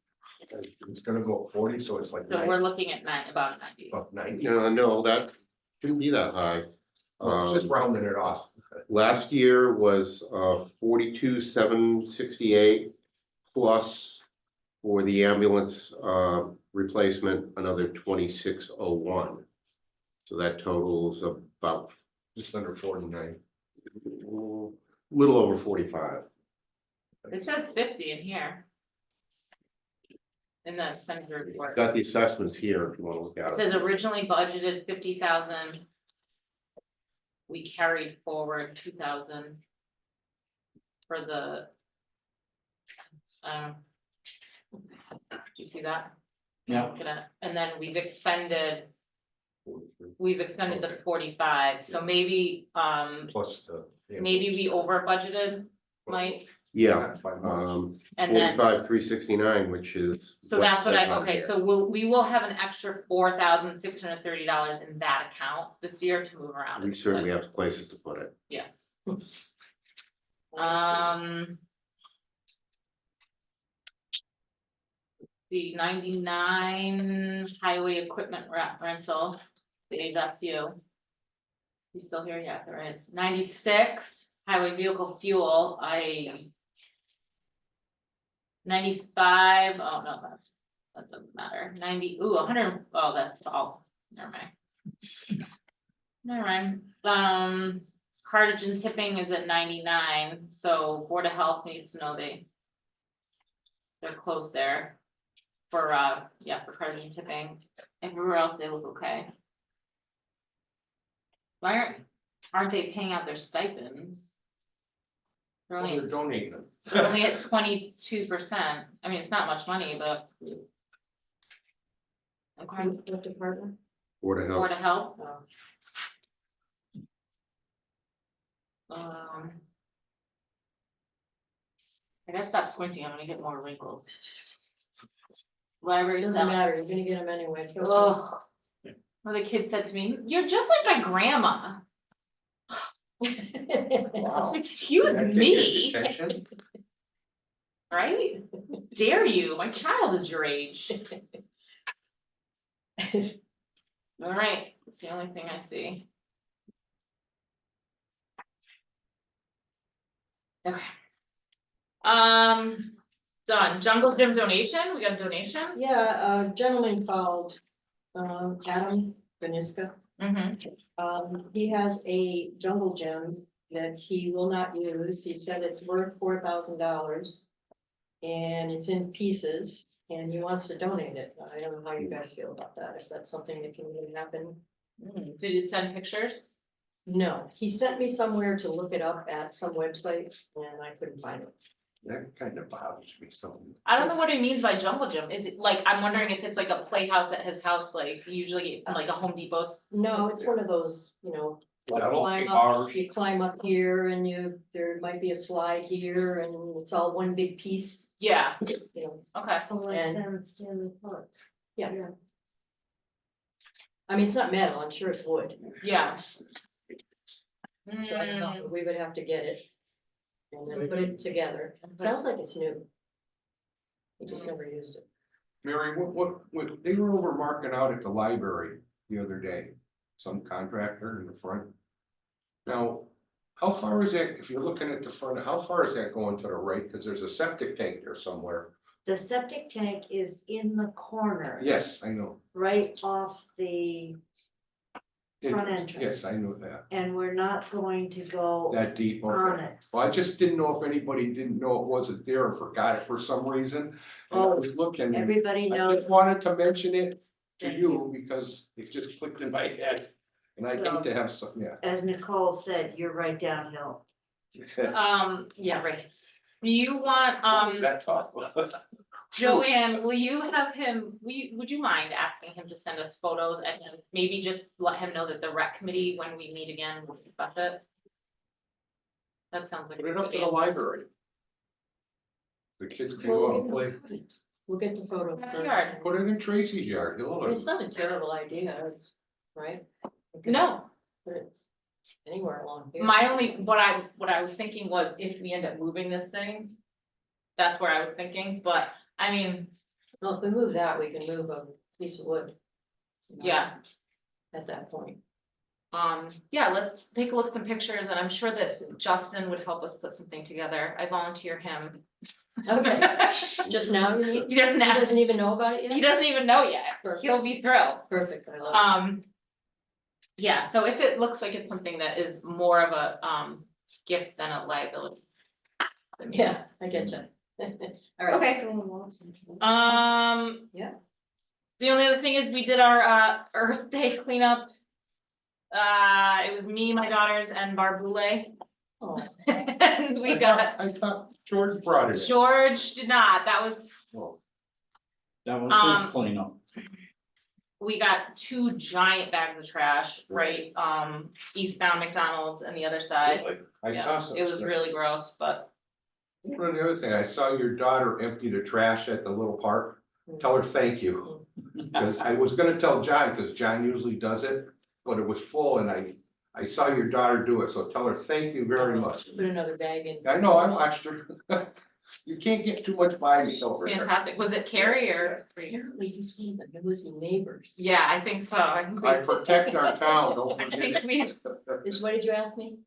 It's gonna go up 40, so it's like so we're looking at about 90. 90. no, that shouldn't be that high. Just rounding it off. Last year was 42,768 plus for the ambulance replacement, another 2601. So that totals about Just under 49. little over 45. It says 50 in here. In the expenditure report. Got the assessments here if you want to look It at it. says originally budgeted 50,000. We carried forward 2,000. For the. Do you see that? Yeah. Look at it. And then we've expended the 45, so maybe, Plus the. maybe we over budgeted, Mike, Yeah, and then. 45,369, which is. So that's what that's I, on okay, there. so we will have an extra $4,630 in that account this year to move around. We certainly have places to put it. Yes. The 99 highway equipment rental, that's you. You still here? Yeah, there is. 96 highway vehicle fuel, 95, oh no, that doesn't matter. 90, 100, oh, that's all, never mind. Never mind, cartage and tipping is at 99, so Board of Health needs to know they're close there. For, for cartage and tipping, everywhere else they look okay. Why aren't they paying out their stipends? They're Well, only, they're donating them. they're only at 22%, I mean, it's not much money, but. Okay, What department? Board of Board Health. of Health. Oh, I gotta stop squinting, I'm gonna get more wrinkles. Library doesn't stuff. matter, you're gonna get them anyway. trust me. Ugh. One of the kids said to me, "You're just like my grandma." Excuse That get me, your attention? right? Dare you? My child is your age. All right, that's the only thing I see. Okay. Done. Jungle Gym donation, we got a donation? Yeah, a gentleman called, Adam Beniska. Mm-hmm. He has a jungle gym that he will not use. He said it's worth $4,000. And it's in pieces, and he wants to donate it. I don't know how you guys feel about that, if that's something that can really happen. Did you send pictures? No, he sent me somewhere to look it up at some website, and I couldn't find it. That kind of bothers me so. I don't know what he means by jungle gym. Is it like, I'm wondering if it's like a playhouse at his house, like usually like a Home Depot's. No, it's one of those, Like climb bars. up, you climb up here and there might be a slide here and it's all one big piece, Yeah, you know. okay. Like And- down at Stanley Park. Yeah. I mean, it's not metal, I'm sure it's wood, Yeah. so I don't know, we would have to get it. And then put it together. Sounds like it's new. We just never used it. Mary, what, they were over marking out at the library the other day, some contractor in the front. Now, how far is that, if you're looking at the front, how far is that going to the right? Because there's a septic tank there somewhere. The septic tank is in the corner. Yes, I know. Right off the front entrance. Yes, I know that. And we're not going to go That deep, on okay. it. Well, I just didn't know if anybody didn't know it wasn't there and forgot it for some reason. And I was looking, and Everybody I knows. just wanted to mention it to Thank you because it just clicked in my head. And I hate to have some, yeah. As Nicole said, you're right downhill. Yeah, right. Do you want, That talk. Joanne, will you have him, would you mind asking him to send us photos and then maybe just let him know that the rec committee, when we meet again, will discuss it? That sounds like. Put a it up good to the idea. library. The kids can go out and play. We'll get the photo. Yeah, first. yard. Put it in Tracy's yard. He'll I mean, love It's it. not a terrible idea, right? We could No, Put it anywhere along here. my only, what I was thinking was if we end up moving this thing, that's where I was thinking, but I mean, Well, if we move that, we can move a piece of wood. yeah. At that point. Yeah, let's take a look at some pictures and I'm sure that Justin would help us put something together. I volunteer him. Okay, just now, you mean? He doesn't He have, doesn't even know about it he yet? doesn't even know yet. He'll be thrilled. Perfect, I love Yeah, so if it looks like it's something that is more of a, gift than a liability. it. Yeah, I get you. All right. Okay, Yeah. the only other thing is we did our, Earth Day cleanup. It was me, my daughters and Barbule. Oh, And we got, I thought George brought it. George did not, that was, Oh, That was his cleanup. we got 2 giant bags of trash, right, eastbound McDonald's and the other side. really? I Yeah, saw some. it was really gross, but One of the other thing, I saw your daughter empty the trash at the little park. Tell her thank you. Because I was gonna tell John, because John usually does it, but it was full and I saw your daughter do it, so tell her thank you very much. put another bag in. I know, I watched her. You can't get too much by me over there. fantastic. Was it Carrie or? Apparently he's one of the nosy neighbors. Yeah, I think so. I think we- I protect our town, don't I forget think it. we, Is, what did you ask me?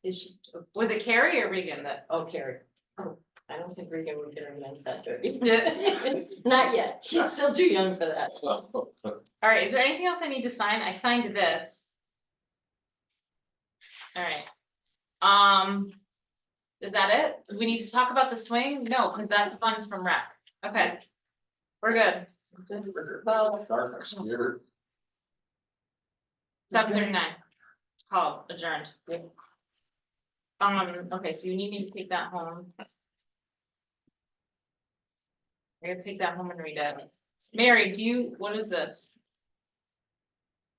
Is she, was it Carrie or Regan that? oh, Carrie. Oh, I don't think Regan would get her against that dirty. Yeah. Not yet, she's still too young for that. All right, is there anything else I need to sign? I signed this. All right. Is that it? Do we need to talk about the swing? No, because that's funds from rec. Okay. We're good. Well, Dark, I'm scared. 7:39. Call adjourned. Okay, so you need me to take that home. I gotta take that home and read it. Mary, what is this?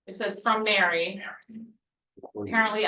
It says from Mary. Apparently